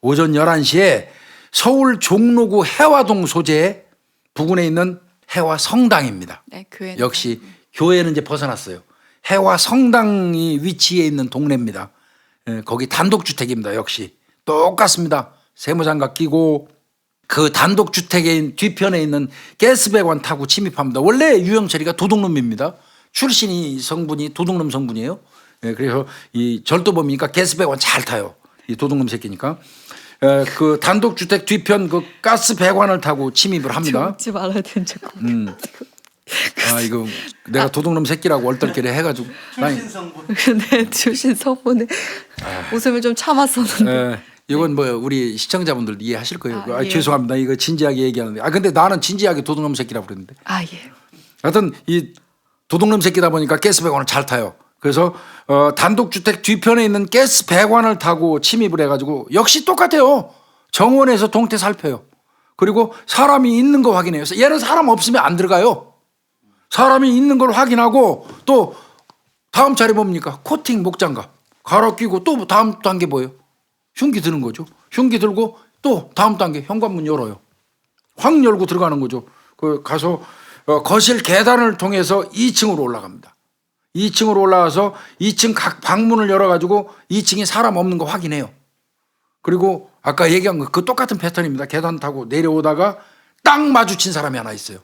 오전 11시에 서울 종로구 해화동 소재 부근에 있는 해화성당입니다.
네, 교회.
역시 교회는 이제 벗어났어요. 해화성당이 위치해 있는 동네입니다. 거기 단독주택입니다. 역시 똑같습니다. 세무장갑 끼고 그 단독주택의 뒤편에 있는 가스배관 타고 침입합니다. 원래 유영철이가 도둑놈입니다. 출신이 성분이 도둑놈 성분이에요. 그래서 이 절도범이니까 가스배관 잘 타요. 이 도둑놈 새끼니까. 그 단독주택 뒤편 그 가스배관을 타고 침입을 합니다.
먹지 말아야 되는 줄.
이거 내가 도둑놈 새끼라고 얼떨결에 해가지고.
네, 출신 성분에 웃음을 좀 참았었는데.
이건 뭐 우리 시청자분들 이해하실 거예요.
아, 예.
죄송합니다. 이거 진지하게 얘기하는데. 근데 나는 진지하게 도둑놈 새끼라고 그랬는데.
아, 예.
하여튼 이 도둑놈 새끼다 보니까 가스 배관을 잘 타요. 그래서 단독주택 뒤편에 있는 가스 배관을 타고 침입을 해가지고 역시 똑같아요. 정원에서 동태 살펴요. 그리고 사람이 있는 거 확인해요. 그래서 얘는 사람 없으면 안 들어가요. 사람이 있는 걸 확인하고 또 다음 차례 뭡니까? 코팅 목장갑 갈아 끼고 또 다음 단계 뭐예요? 흉기 드는 거죠. 흉기 들고 또 다음 단계 현관문 열어요. 확 열고 들어가는 거죠. 그 가서 거실 계단을 통해서 2층으로 올라갑니다. 2층으로 올라가서 2층 각 방문을 열어가지고 2층에 사람 없는 거 확인해요. 그리고 아까 얘기한 거 그 똑같은 패턴입니다. 계단 타고 내려오다가 딱 마주친 사람이 하나 있어요.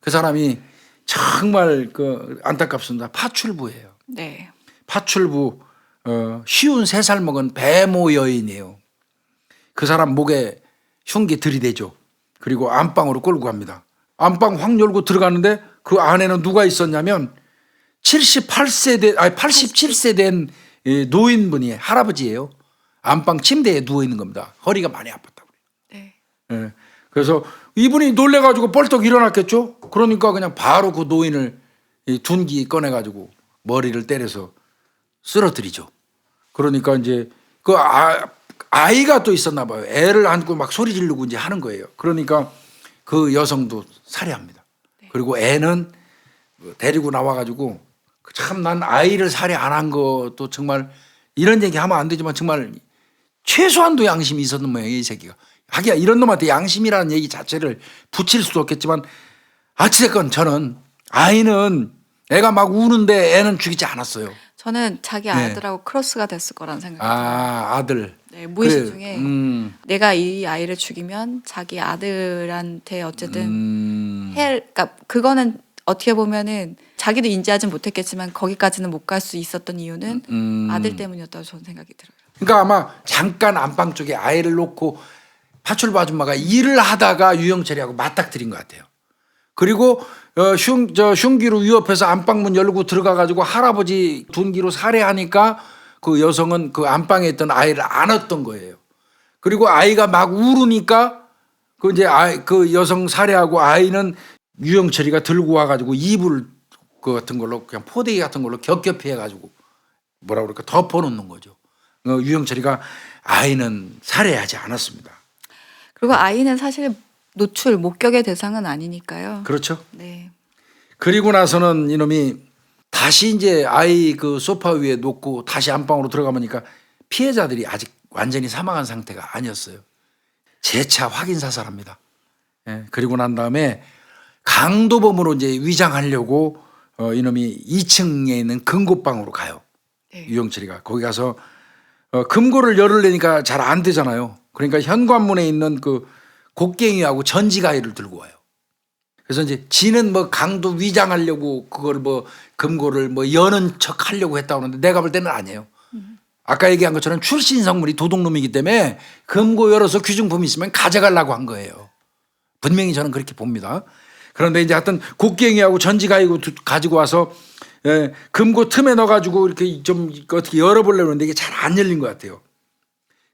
그 사람이 정말 그 안타깝습니다. 파출부예요.
네.
파출부 53살 먹은 배모 여인이에요. 그 사람 목에 흉기 들이대죠. 그리고 안방으로 끌고 갑니다. 안방 확 열고 들어가는데 그 안에는 누가 있었냐면 87세 된 노인분이 할아버지예요. 안방 침대에 누워 있는 겁니다. 허리가 많이 아팠다고.
네.
예. 그래서 이분이 놀래가지고 벌떡 일어났겠죠. 그러니까 그냥 바로 그 노인을 둔기 꺼내가지고 머리를 때려서 쓰러뜨리죠. 그러니까 이제 그 아이가 또 있었나 봐요. 애를 안고 막 소리 지르고 이제 하는 거예요. 그러니까 그 여성도 살해합니다.
네.
그리고 애는 데리고 나와가지고 참 난 아이를 살해 안 한 것도 정말 이런 얘기 하면 안 되지만 정말 최소한도 양심이 있었는 모양이에요, 이 새끼가. 하기야 이런 놈한테 양심이라는 얘기 자체를 붙일 수도 없겠지만 어찌됐건 저는 아이는 애가 막 우는데 애는 죽이지 않았어요.
저는 자기 아들하고 크로스가 됐을 거라는 생각이 들어요.
아들.
네, 무의식
그래,
중에 내가 이 아이를 죽이면 자기 아들한테 어쨌든 그러니까 그거는 어떻게 보면은 자기도 인지하진 못했겠지만 거기까지는 못 갈 수 있었던 이유는 아들 때문이었다고 저는 생각이 들어요.
그러니까 아마 잠깐 안방 쪽에 아이를 놓고 파출부 아줌마가 일을 하다가 유영철이하고 맞닥뜨린 것 같아요. 그리고 흉기로 위협해서 안방문 열고 들어가가지고 할아버지 둔기로 살해하니까 그 여성은 그 안방에 있던 아이를 안았던 거예요. 그리고 아이가 막 울으니까 그 이제 그 여성 살해하고 아이는 유영철이가 들고 와가지고 이불 그 같은 걸로 그냥 포대기 같은 걸로 겹겹이 해가지고 뭐라 그럴까 덮어놓는 거죠. 유영철이가 아이는 살해하지 않았습니다.
그리고 아이는 사실 노출 목격의 대상은 아니니까요.
그렇죠.
네.
그리고 나서는 이놈이 다시 이제 아이 그 소파 위에 놓고 다시 안방으로 들어가보니까 피해자들이 아직 완전히 사망한 상태가 아니었어요. 재차 확인 사살합니다. 예, 그리고 난 다음에 강도범으로 이제 위장하려고 이놈이 2층에 있는 금고방으로 가요.
네.
유영철이가 거기 가서 금고를 열으려니까 잘 안 되잖아요. 그러니까 현관문에 있는 그 곡괭이하고 전지가위를 들고 와요. 그래서 이제 지는 뭐 강도 위장하려고 그걸 뭐 금고를 뭐 여는 척 하려고 했다고 하는데 내가 볼 때는 아니에요. 아까 얘기한 것처럼 출신 성물이 도둑놈이기 때문에 금고 열어서 귀중품 있으면 가져가려고 한 거예요. 분명히 저는 그렇게 봅니다. 그런데 이제 하여튼 곡괭이하고 전지가위고 가지고 와서 금고 틈에 넣어가지고 이렇게 좀 어떻게 열어보려고 했는데 이게 잘 안 열린 것 같아요.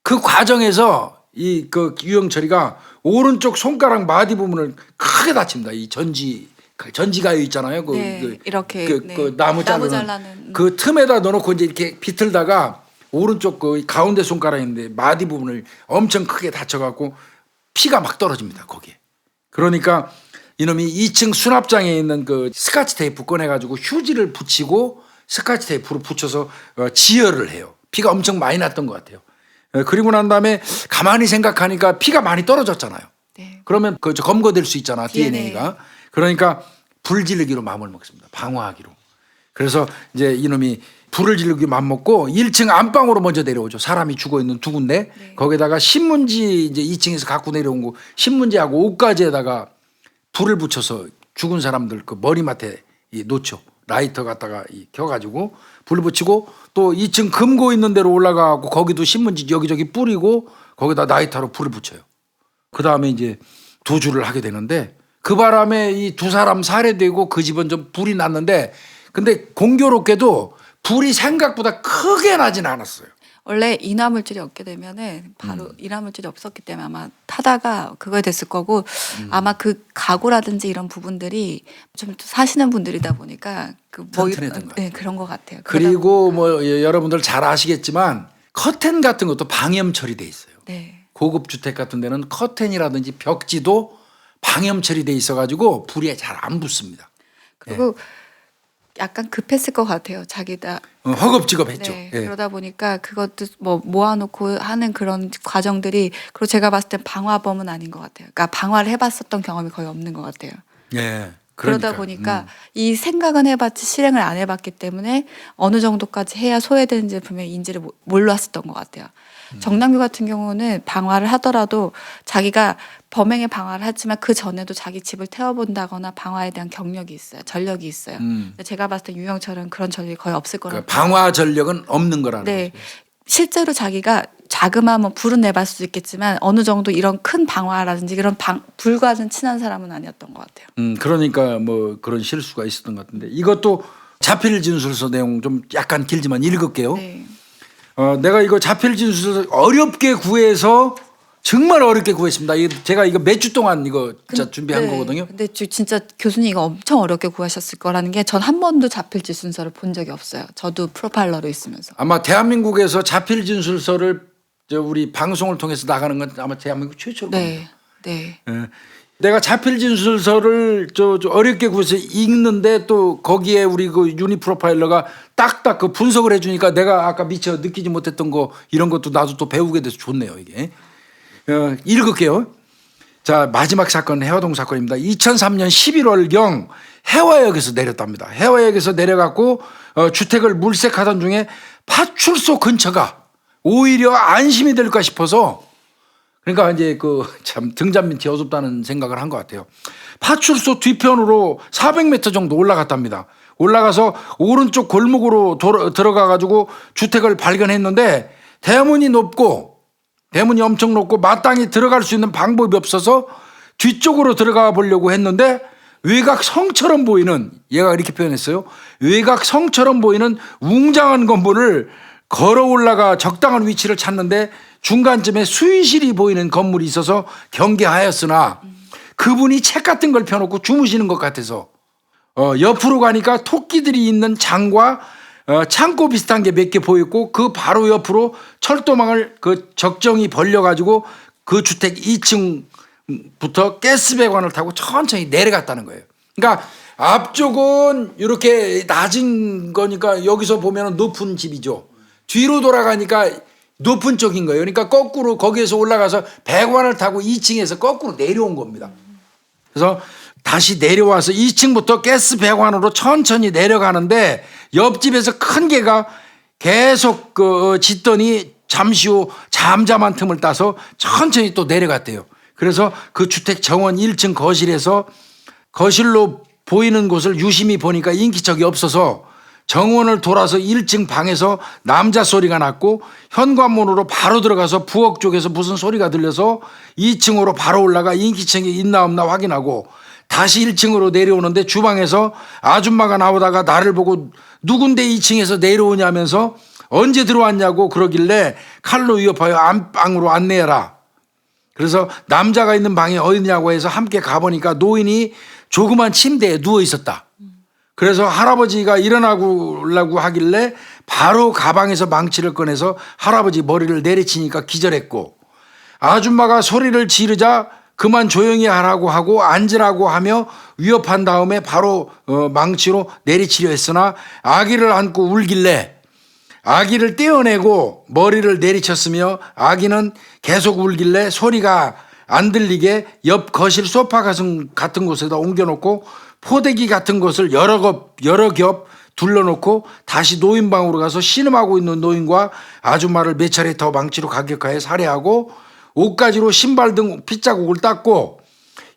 그 과정에서 그 유영철이가 오른쪽 손가락 마디 부분을 크게 다칩니다. 이 전지가위 있잖아요.
네, 이렇게
그 나무 자르는
잘라는
그 틈에다 넣어놓고 이제 이렇게 비틀다가 오른쪽 그 가운데 손가락인데 마디 부분을 엄청 크게 다쳐갖고 피가 막 떨어집니다. 거기에. 그러니까 이놈이 2층 수납장에 있는 그 스카치 테이프 꺼내가지고 휴지를 붙이고 스카치 테이프로 붙여서 지혈을 해요. 피가 엄청 많이 났던 것 같아요. 그리고 난 다음에 가만히 생각하니까 피가 많이 떨어졌잖아요.
네.
그러면 그 검거될 수 있잖아.
DNA.
DNA가. 그러니까 불 지르기로 마음을 먹습니다. 방어하기로. 그래서 이제 이놈이 불을 지르기 맘먹고 1층 안방으로 먼저 내려오죠. 사람이 죽어 있는 두 군데.
네.
거기다가 신문지 이제 2층에서 갖고 내려온 거 신문지하고 옷가지에다가 불을 붙여서 죽은 사람들 그 머리맡에 놓죠. 라이터 갖다가 켜가지고 불을 붙이고 또 2층 금고 있는 데로 올라가고 거기도 신문지 여기저기 뿌리고 거기다 라이터로 불을 붙여요. 그 다음에 이제 도주를 하게 되는데 그 바람에 이 두 사람 살해되고 그 집은 좀 불이 났는데 근데 공교롭게도 불이 생각보다 크게 나진 않았어요.
원래 인화물질이 없게 되면은 바로 인화물질이 없었기 때문에 아마 타다가 그거에 됐을 거고 아마 그 가구라든지 이런 부분들이 좀 사시는 분들이다 보니까 그 뭐
튼튼했던 것
네, 그런 것 같아요.
그리고 뭐 여러분들 잘 아시겠지만 커튼 같은 것도 방염 처리돼 있어요.
네.
고급 주택 같은 데는 커튼이라든지 벽지도 방염 처리돼 있어가지고 불이 잘 안 붙습니다.
그리고 약간 급했을 것 같아요. 자기다.
허겁지겁했죠.
네.
예.
그러다 보니까 그것도 뭐 모아놓고 하는 그런 과정들이 그리고 제가 봤을 땐 방화범은 아닌 것 같아요. 그러니까 방화를 해봤었던 경험이 거의 없는 것 같아요.
예.
그러다 보니까 이 생각은 해봤지 실행을 안 해봤기 때문에 어느 정도까지 해야 소외되는지 분명히 인지를 몰랐었던 것 같아요. 정남규 같은 경우는 방화를 하더라도 자기가 범행에 방화를 하지만 그 전에도 자기 집을 태워본다거나 방화에 대한 경력이 있어요. 전력이 있어요. 근데 제가 봤을 때 유영철은 그런 전력이 거의 없을 거라고.
그러니까 방화 전력은 없는 거라는
네.
거죠.
실제로 자기가 자그마한 불은 내볼 수 있겠지만 어느 정도 이런 큰 방화라든지 이런 불과는 친한 사람은 아니었던 것 같아요.
그러니까 뭐 그런 실수가 있었던 것 같은데 이것도 자필 진술서 내용 좀 약간 길지만 읽을게요.
네.
내가 이거 자필 진술서 어렵게 구해서 정말 어렵게 구했습니다. 제가 이거 몇 주 동안 이거 진짜 준비한 거거든요.
근데 진짜 교수님 이거 엄청 어렵게 구하셨을 거라는 게 전 한 번도 자필지 순서를 본 적이 없어요. 저도 프로파일러로 있으면서.
아마 대한민국에서 자필 진술서를 우리 방송을 통해서 나가는 건 아마 대한민국 최초로 겁니다.
네.
예. 내가 자필 진술서를 저 어렵게 구해서 읽는데 또 거기에 우리 그 유니 프로파일러가 딱딱 그 분석을 해주니까 내가 아까 미처 느끼지 못했던 거 이런 것도 나도 또 배우게 돼서 좋네요 이게. 읽을게요. 자, 마지막 사건은 해화동 사건입니다. 2003년 11월경 해화역에서 내렸답니다. 해화역에서 내려갖고 주택을 물색하던 중에 파출소 근처가 오히려 안심이 될까 싶어서 그러니까 이제 그 참 등잔 밑이 어둡다는 생각을 한 것 같아요. 파출소 뒤편으로 400m 정도 올라갔답니다. 올라가서 오른쪽 골목으로 들어가 가지고 주택을 발견했는데 대문이 엄청 높고 마땅히 들어갈 수 있는 방법이 없어서 뒤쪽으로 들어가 보려고 했는데 외곽 성처럼 보이는 얘가 이렇게 표현했어요. 외곽 성처럼 보이는 웅장한 건물을 걸어 올라가 적당한 위치를 찾는데 중간쯤에 수의실이 보이는 건물이 있어서 경계하였으나 그분이 책 같은 걸 펴놓고 주무시는 것 같아서 옆으로 가니까 토끼들이 있는 장과 창고 비슷한 게 몇 개 보였고 그 바로 옆으로 철도망을 그 적정히 벌려가지고 그 주택 2층부터 가스배관을 타고 천천히 내려갔다는 거예요. 그러니까 앞쪽은 이렇게 낮은 거니까 여기서 보면 높은 집이죠. 뒤로 돌아가니까 높은 쪽인 거예요. 그러니까 거꾸로 거기에서 올라가서 배관을 타고 2층에서 거꾸로 내려온 겁니다. 그래서 다시 내려와서 2층부터 가스 배관으로 천천히 내려가는데 옆집에서 큰 개가 계속 짖더니 잠시 후 잠잠한 틈을 따서 천천히 또 내려갔대요. 그래서 그 주택 정원 1층 거실에서 거실로 보이는 곳을 유심히 보니까 인기척이 없어서 정원을 돌아서 1층 방에서 남자 소리가 났고 현관문으로 바로 들어가서 부엌 쪽에서 무슨 소리가 들려서 2층으로 바로 올라가 인기척이 있나 없나 확인하고 다시 1층으로 내려오는데 주방에서 아줌마가 나오다가 나를 보고 누군데 2층에서 내려오냐면서 언제 들어왔냐고 그러길래 칼로 위협하여 안방으로 안내해라. 그래서 남자가 있는 방이 어디냐고 해서 함께 가보니까 노인이 조그만 침대에 누워 있었다. 그래서 할아버지가 일어나려고 하길래 바로 가방에서 망치를 꺼내서 할아버지 머리를 내리치니까 기절했고 아줌마가 소리를 지르자 그만 조용히 하라고 하고 앉으라고 하며 위협한 다음에 바로 망치로 내리치려 했으나 아기를 안고 울길래 아기를 떼어내고 머리를 내리쳤으며 아기는 계속 울길래 소리가 안 들리게 옆 거실 소파 같은 곳에다 옮겨놓고 포대기 같은 것을 여러 겹 둘러놓고 다시 노인방으로 가서 신음하고 있는 노인과 아줌마를 몇 차례 더 망치로 가격하여 살해하고 옷가지로 신발 등 핏자국을 닦고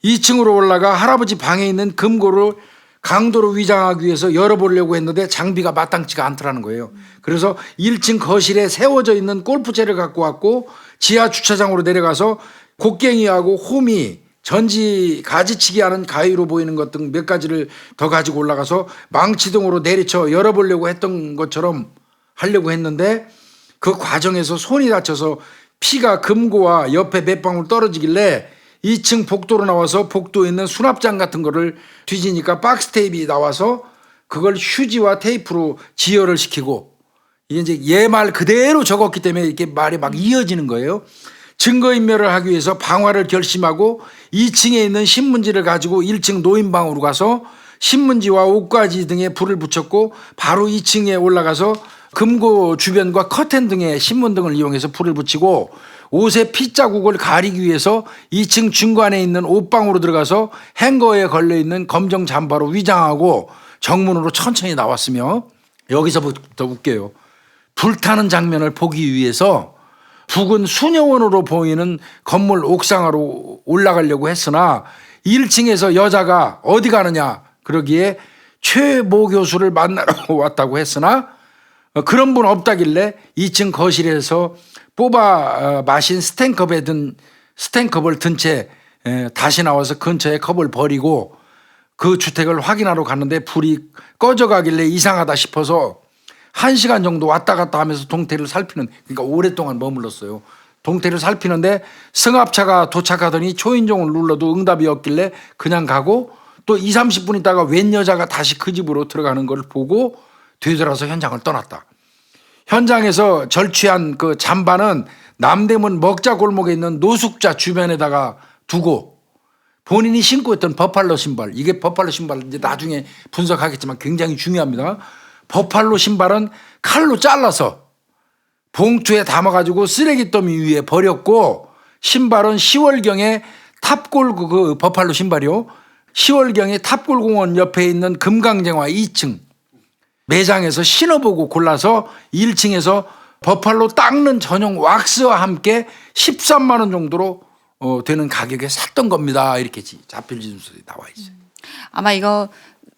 2층으로 올라가 할아버지 방에 있는 금고를 강도로 위장하기 위해서 열어보려고 했는데 장비가 마땅치가 않더라는 거예요. 그래서 1층 거실에 세워져 있는 골프채를 갖고 왔고 지하 주차장으로 내려가서 곡괭이하고 호미 전지 가지치기 하는 가위로 보이는 것 등 몇 가지를 더 가지고 올라가서 망치 등으로 내리쳐 열어보려고 했던 것처럼 하려고 했는데 그 과정에서 손이 다쳐서 피가 금고와 옆에 몇 방울 떨어지길래 2층 복도로 나와서 복도에 있는 수납장 같은 거를 뒤지니까 박스 테이프가 나와서 그걸 휴지와 테이프로 지혈을 시키고, 이게 이제 얘 말 그대로 적었기 때문에 이렇게 말이 막 이어지는 거예요. 증거인멸을 하기 위해서 방화를 결심하고 2층에 있는 신문지를 가지고 1층 노인방으로 가서 신문지와 옷가지 등에 불을 붙였고 바로 2층에 올라가서 금고 주변과 커튼 등의 신문 등을 이용해서 불을 붙이고 옷의 핏자국을 가리기 위해서 2층 중간에 있는 옷방으로 들어가서 행거에 걸려있는 검정 잠바로 위장하고 정문으로 천천히 나왔으며, 여기서부터 웃겨요. 불타는 장면을 보기 위해서 북은 수녀원으로 보이는 건물 옥상으로 올라가려고 했으나 1층에서 여자가 어디 가느냐 그러기에 최모 교수를 만나러 왔다고 했으나 그런 분 없다길래 2층 거실에서 뽑아 마신 스탠컵을 든 채 다시 나와서 근처에 컵을 버리고 그 주택을 확인하러 갔는데 불이 꺼져가길래 이상하다 싶어서 1시간 정도 왔다 갔다 하면서 동태를 살피는, 그러니까 오랫동안 머물렀어요. 동태를 살피는데 승합차가 도착하더니 초인종을 눌러도 응답이 없길래 그냥 가고 또 2, 30분 있다가 웬 여자가 다시 그 집으로 들어가는 걸 보고 되돌아서 현장을 떠났다. 현장에서 절취한 그 잠바는 남대문 먹자 골목에 있는 노숙자 주변에다가 두고 본인이 신고 있던 버팔로 신발, 이게 버팔로 신발 이제 나중에 분석하겠지만 굉장히 중요합니다. 버팔로 신발은 칼로 잘라서 봉투에 담아가지고 쓰레기 더미 위에 버렸고, 신발은 10월경에 탑골 그 버팔로 신발이요. 10월경에 탑골공원 옆에 있는 금강정화 2층 매장에서 신어보고 골라서 1층에서 버팔로 닦는 전용 왁스와 함께 13만 원 정도로 되는 가격에 샀던 겁니다. 이렇게 자필 진술이 나와 있어요.
아마 이거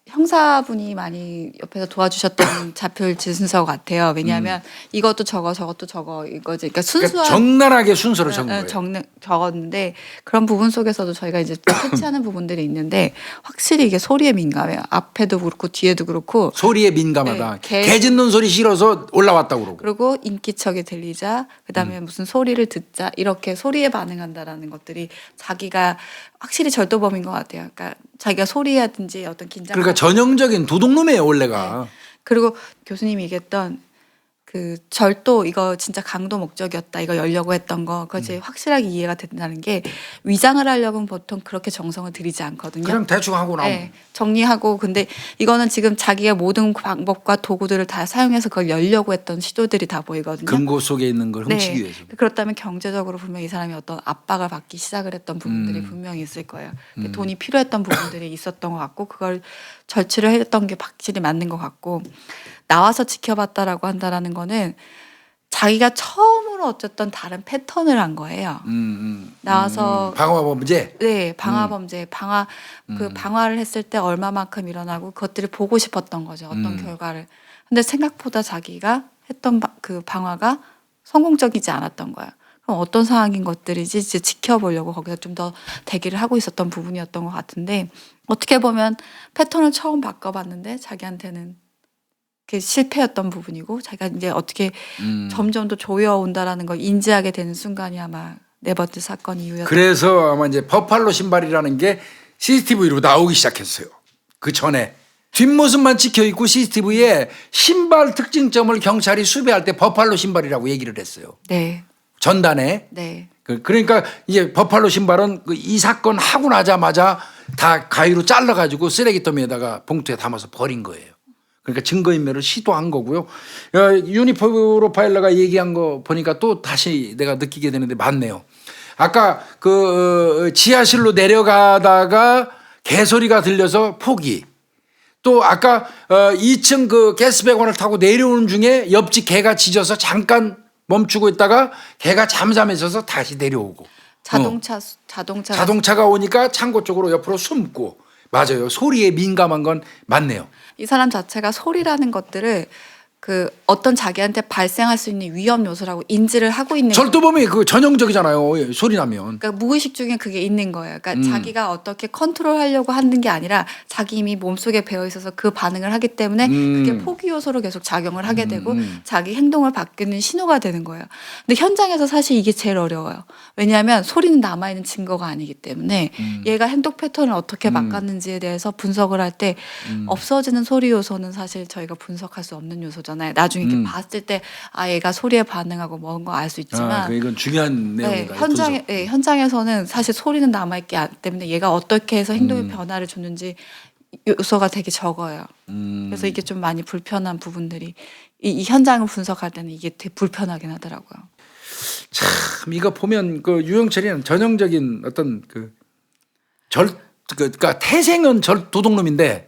형사분이 많이 옆에서 도와주셨던 자필 진술서 같아요. 왜냐하면 이것도 저것도 저거 이거지. 그러니까 순수한
그러니까 적나라하게 순서를 적은 거예요.
적었는데 그런 부분 속에서도 저희가 이제 캐치하는 부분들이 있는데 확실히 이게 소리에 민감해요. 앞에도 그렇고 뒤에도 그렇고
소리에 민감하다.
네,
개 짖는 소리 싫어서 올라왔다고 그러고.
그리고 인기척이 들리자 그다음에 무슨 소리를 듣자 이렇게 소리에 반응한다라는 것들이 자기가 확실히 절도범인 것 같아요. 그러니까 자기가 소리라든지 어떤 긴장.
그러니까 전형적인 도둑놈이에요 원래가.
네. 그리고 교수님이 얘기했던 그 절도 이거 진짜 강도 목적이었다. 이거 열려고 했던 거 그것이 확실하게 이해가 된다는 게 위장을 하려면 보통 그렇게 정성을 들이지 않거든요.
그냥 대충 하고 나오면.
네, 정리하고 근데 이거는 지금 자기가 모든 방법과 도구들을 다 사용해서 그걸 열려고 했던 시도들이 다 보이거든요.
금고 속에 있는 걸 훔치기 위해서.
그렇다면 경제적으로 분명 이 사람이 어떤 압박을 받기 시작을 했던 부분들이 분명히 있을 거예요. 돈이 필요했던 부분들이 있었던 것 같고 그걸 절취를 했던 게 확실히 맞는 것 같고, 나와서 지켜봤다라고 한다라는 거는 자기가 처음으로 어쨌든 다른 패턴을 한 거예요. 나와서
방화 범죄.
네, 방화 범죄, 그 방화를 했을 때 얼마만큼 일어나고 그것들을 보고 싶었던 거죠. 어떤 결과를. 근데 생각보다 자기가 했던 그 방화가 성공적이지 않았던 거예요. 그럼 어떤 상황인 것들이지 이제 지켜보려고 거기서 좀 더 대기를 하고 있었던 부분이었던 것 같은데, 어떻게 보면 패턴을 처음 바꿔봤는데 자기한테는 그게 실패였던 부분이고 자기가 이제 어떻게 점점 더 조여온다라는 걸 인지하게 되는 순간이 아마 네 번째 사건 이후였던.
그래서 아마 이제 버팔로 신발이라는 게 CCTV로 나오기 시작했어요. 그 전에 뒷모습만 찍혀 있고 CCTV에 신발 특징점을 경찰이 수배할 때 버팔로 신발이라고 얘기를 했어요.
네.
전단에.
네.
그러니까 이제 버팔로 신발은 이 사건 하고 나자마자 다 가위로 잘라가지고 쓰레기 더미에다가 봉투에 담아서 버린 거예요. 그러니까 증거인멸을 시도한 거고요. 유니프로파일러가 얘기한 거 보니까 또 다시 내가 느끼게 되는데 맞네요. 아까 그 지하실로 내려가다가 개소리가 들려서 포기. 또 아까 2층 그 가스배관을 타고 내려오는 중에 옆집 개가 짖어서 잠깐 멈추고 있다가 개가 잠잠해져서 다시 내려오고. 자동차가 오니까 창고 쪽으로 옆으로 숨고. 맞아요. 소리에 민감한 건 맞네요.
이 사람 자체가 소리라는 것들을 그 어떤 자기한테 발생할 수 있는 위험 요소라고 인지를 하고 있는
절도범이 그 전형적이잖아요. 예, 소리 나면.
그러니까 무의식 중에 그게 있는 거예요. 그러니까 자기가 어떻게 컨트롤하려고 하는 게 아니라 자기 이미 몸속에 배어 있어서 그 반응을 하기 때문에 그게 포기 요소로 계속 작용을 하게 되고 자기 행동을 바꾸는 신호가 되는 거예요. 근데 현장에서 사실 이게 제일 어려워요. 왜냐하면 소리는 남아있는 증거가 아니기 때문에 얘가 행동 패턴을 어떻게 바꿨는지에 대해서 분석을 할 때 없어지는 소리 요소는 사실 저희가 분석할 수 없는 요소잖아요. 나중에 이렇게 봤을 때 얘가 소리에 반응하고 뭔 거 알 수 있지만
이건 중요한 내용이다.
현장에서는 사실 소리는 남아있기 때문에 얘가 어떻게 해서 행동의 변화를 줬는지 요소가 되게 적어요. 그래서 이게 좀 많이 불편한 부분들이 이 현장을 분석할 때는 이게 되게 불편하긴 하더라고요.
참 이거 보면 그 유영철이는 전형적인 어떤 그러니까 태생은 도둑놈인데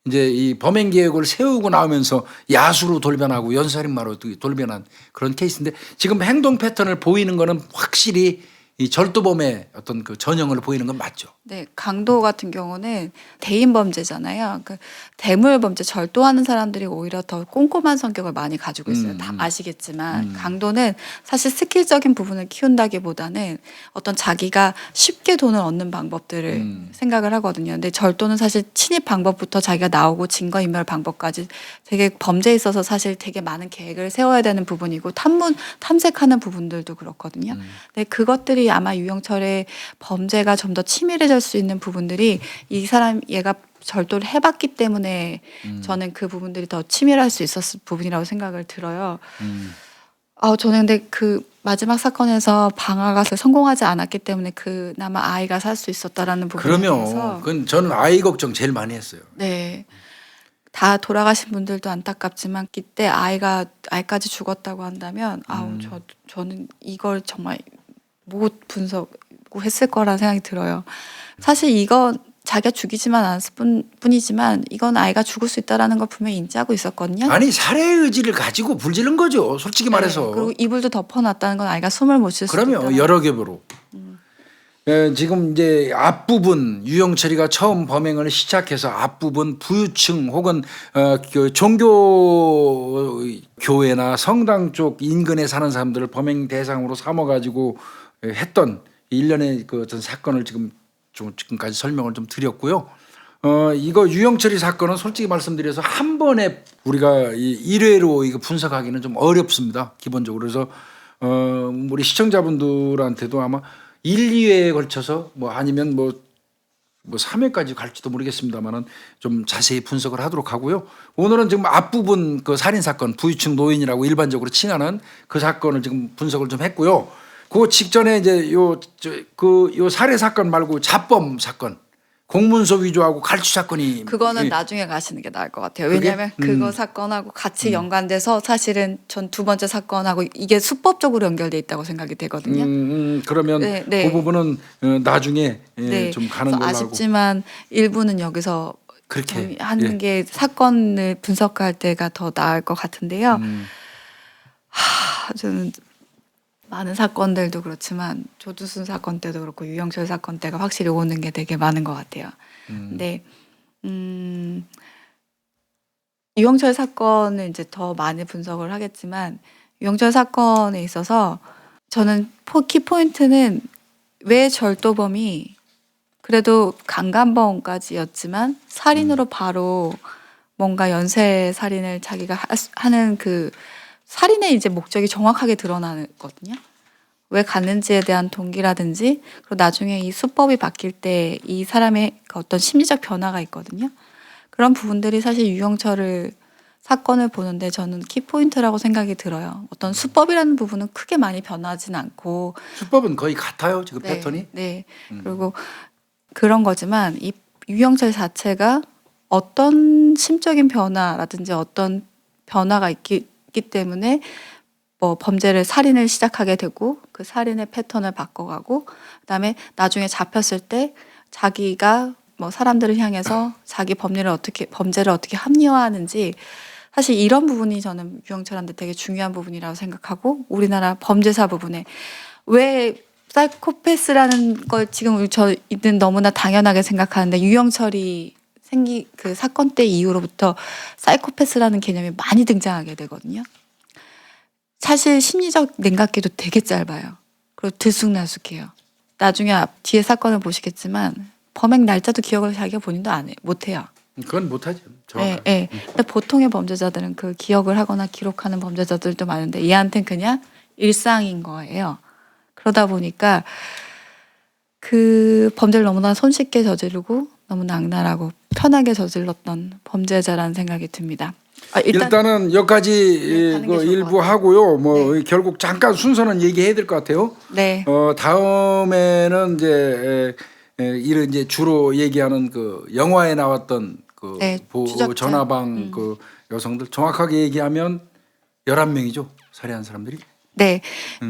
이제 이 범행 계획을 세우고 나오면서 야수로 돌변하고 연쇄살인마로 돌변한 그런 케이스인데 지금 행동 패턴을 보이는 거는 확실히 이 절도범의 어떤 그 전형을 보이는 건 맞죠.
네, 강도 같은 경우는 대인 범죄잖아요. 그 대물 범죄 절도하는 사람들이 오히려 더 꼼꼼한 성격을 많이 가지고 있어요. 다 아시겠지만 강도는 사실 스킬적인 부분을 키운다기보다는 어떤 자기가 쉽게 돈을 얻는 방법들을 생각을 하거든요. 근데 절도는 사실 침입 방법부터 자기가 나오고 증거인멸 방법까지 되게 범죄에 있어서 사실 되게 많은 계획을 세워야 되는 부분이고 탐색하는 부분들도 그렇거든요. 근데 그것들이 아마 유영철의 범죄가 좀 더 치밀해질 수 있는 부분들이 얘가 절도를 해봤기 때문에 저는 그 부분들이 더 치밀할 수 있었을 부분이라고 생각을 들어요. 저는 근데 그 마지막 사건에서 방아가 성공하지 않았기 때문에 그나마 아이가 살 수 있었다라는 부분에 대해서
그러면 그건 저는 아이 걱정 제일 많이 했어요.
네. 다 돌아가신 분들도 안타깝지만 그때 아이까지 죽었다고 한다면 저는 이걸 정말 못 분석했을 거라는 생각이 들어요. 사실 이건 자기가 죽이지만 않았을 뿐이지만 이건 아이가 죽을 수 있다라는 걸 분명히 인지하고 있었거든요.
아니 살해 의지를 가지고 불지른 거죠. 솔직히 말해서.
그리고 이불도 덮어놨다는 건 아이가 숨을 못 쉴 수도 있다.
그러면 여러 겹으로. 지금 이제 앞부분 유영철이가 처음 범행을 시작해서 앞부분 부유층 혹은 그 종교 교회나 성당 쪽 인근에 사는 사람들을 범행 대상으로 삼아가지고 했던 일련의 그 어떤 사건을 지금까지 설명을 좀 드렸고요. 이거 유영철이 사건은 솔직히 말씀드려서 한 번에 우리가 일회로 이거 분석하기는 좀 어렵습니다. 기본적으로. 그래서 우리 시청자분들한테도 아마 1, 2회에 걸쳐서 아니면 3회까지 갈지도 모르겠습니다만은 좀 자세히 분석을 하도록 하고요. 오늘은 지금 앞부분 그 살인사건 부유층 노인이라고 일반적으로 칭하는 그 사건을 지금 분석을 좀 했고요. 그 직전에 이제 요 살해 사건 말고 자범 사건, 공문서 위조하고 갈취 사건이
그거는 나중에 가시는 게 나을 것 같아요. 왜냐하면 그거 사건하고 같이 연관돼서 사실은 전 두 번째 사건하고 이게 수법적으로 연결돼 있다고 생각이 되거든요.
그러면 그 부분은 나중에 좀 가는 걸로 알고.
아쉽지만 일부는 여기서
그렇게
하는 게 사건을 분석할 때가 더 나을 것 같은데요. 저는 많은 사건들도 그렇지만 조두순 사건 때도 그렇고 유영철 사건 때가 확실히 오는 게 되게 많은 것 같아요. 근데 유영철 사건은 이제 더 많이 분석을 하겠지만 유영철 사건에 있어서 저는 키포인트는 왜 절도범이 그래도 강간범까지였지만 살인으로 바로 뭔가 연쇄 살인을 자기가 하는 그 살인의 이제 목적이 정확하게 드러나거든요. 왜 갔는지에 대한 동기라든지 그리고 나중에 이 수법이 바뀔 때 이 사람의 어떤 심리적 변화가 있거든요. 그런 부분들이 사실 유영철을 사건을 보는데 저는 키포인트라고 생각이 들어요. 어떤 수법이라는 부분은 크게 많이 변하진 않고
수법은 거의 같아요. 지금 패턴이.
네. 그리고 그런 거지만 이 유영철 자체가 어떤 심적인 변화라든지 어떤 변화가 있기 때문에 범죄를 살인을 시작하게 되고 그 살인의 패턴을 바꿔가고 그다음에 나중에 잡혔을 때 자기가 사람들을 향해서 자기 범죄를 어떻게 합리화하는지 사실 이런 부분이 저는 유영철한테 되게 중요한 부분이라고 생각하고 우리나라 범죄사 부분에 왜 사이코패스라는 걸 지금 저희는 너무나 당연하게 생각하는데 유영철이 그 사건 때 이후로부터 사이코패스라는 개념이 많이 등장하게 되거든요. 사실 심리적 냉각기도 되게 짧아요. 그리고 들쑥날쑥해요. 나중에 뒤에 사건을 보시겠지만 범행 날짜도 기억을 자기가 본인도 못해요.
그건 못하죠.
네, 네. 근데 보통의 범죄자들은 그 기억을 하거나 기록하는 범죄자들도 많은데 얘한테는 그냥 일상인 거예요. 그러다 보니까 그 범죄를 너무나 손쉽게 저지르고 너무나 악랄하고 편하게 저질렀던 범죄자라는 생각이 듭니다.
일단은 여기까지
가는 게 좋을 것
일부
같아요.
하고요. 뭐 결국 잠깐 순서는 얘기해야 될 것 같아요.
네.
다음에는 이런 이제 주로 얘기하는 그 영화에 나왔던 그
네, 추적자.
전화방 그 여성들 정확하게 얘기하면 11명이죠. 살해한 사람들이.
네.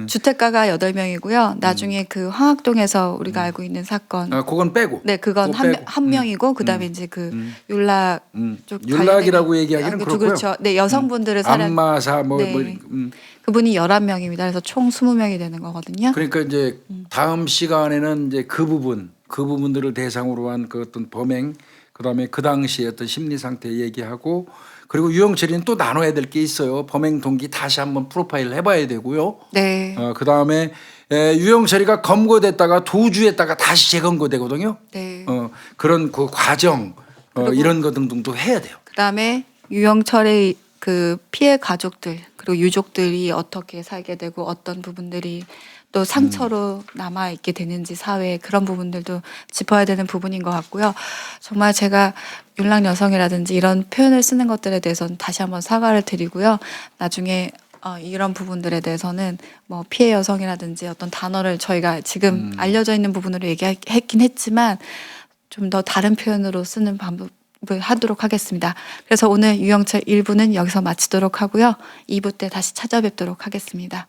주택가가 8명이고요. 나중에 그 황학동에서 우리가 알고 있는 사건.
그건 빼고.
네, 그건
그거 빼고.
한 명이고 그다음에 이제 그 율락 쪽
율락이라고
관련된-
얘기하기는 그렇고요.
그렇죠. 네, 여성분들을 살해.
안마사
네. 그분이 11명입니다. 그래서 총 20명이 되는 거거든요.
그러니까 이제 다음 시간에는 이제 그 부분들을 대상으로 한 그 어떤 범행, 그다음에 그 당시의 어떤 심리 상태 얘기하고, 그리고 유영철이는 또 나눠야 될 게 있어요. 범행 동기 다시 한번 프로파일을 해봐야 되고요.
네.
그다음에 유영철이가 검거됐다가 도주했다가 다시 재검거되거든요.
네.
그런 그 과정 이런 거 등등도 해야 돼요.
그다음에 유영철의 그 피해 가족들 그리고 유족들이 어떻게 살게 되고 어떤 부분들이 또 상처로 남아 있게 되는지 사회에 그런 부분들도 짚어야 되는 부분인 것 같고요. 정말 제가 율락 여성이라든지 이런 표현을 쓰는 것들에 대해서는 다시 한번 사과를 드리고요. 나중에 이런 부분들에 대해서는 뭐 피해 여성이라든지 어떤 단어를 저희가 지금 알려져 있는 부분으로 얘기했긴 했지만 좀 더 다른 표현으로 쓰는 방법을 하도록 하겠습니다. 그래서 오늘 유영철 1부는 여기서 마치도록 하고요. 2부 때 다시 찾아뵙도록 하겠습니다.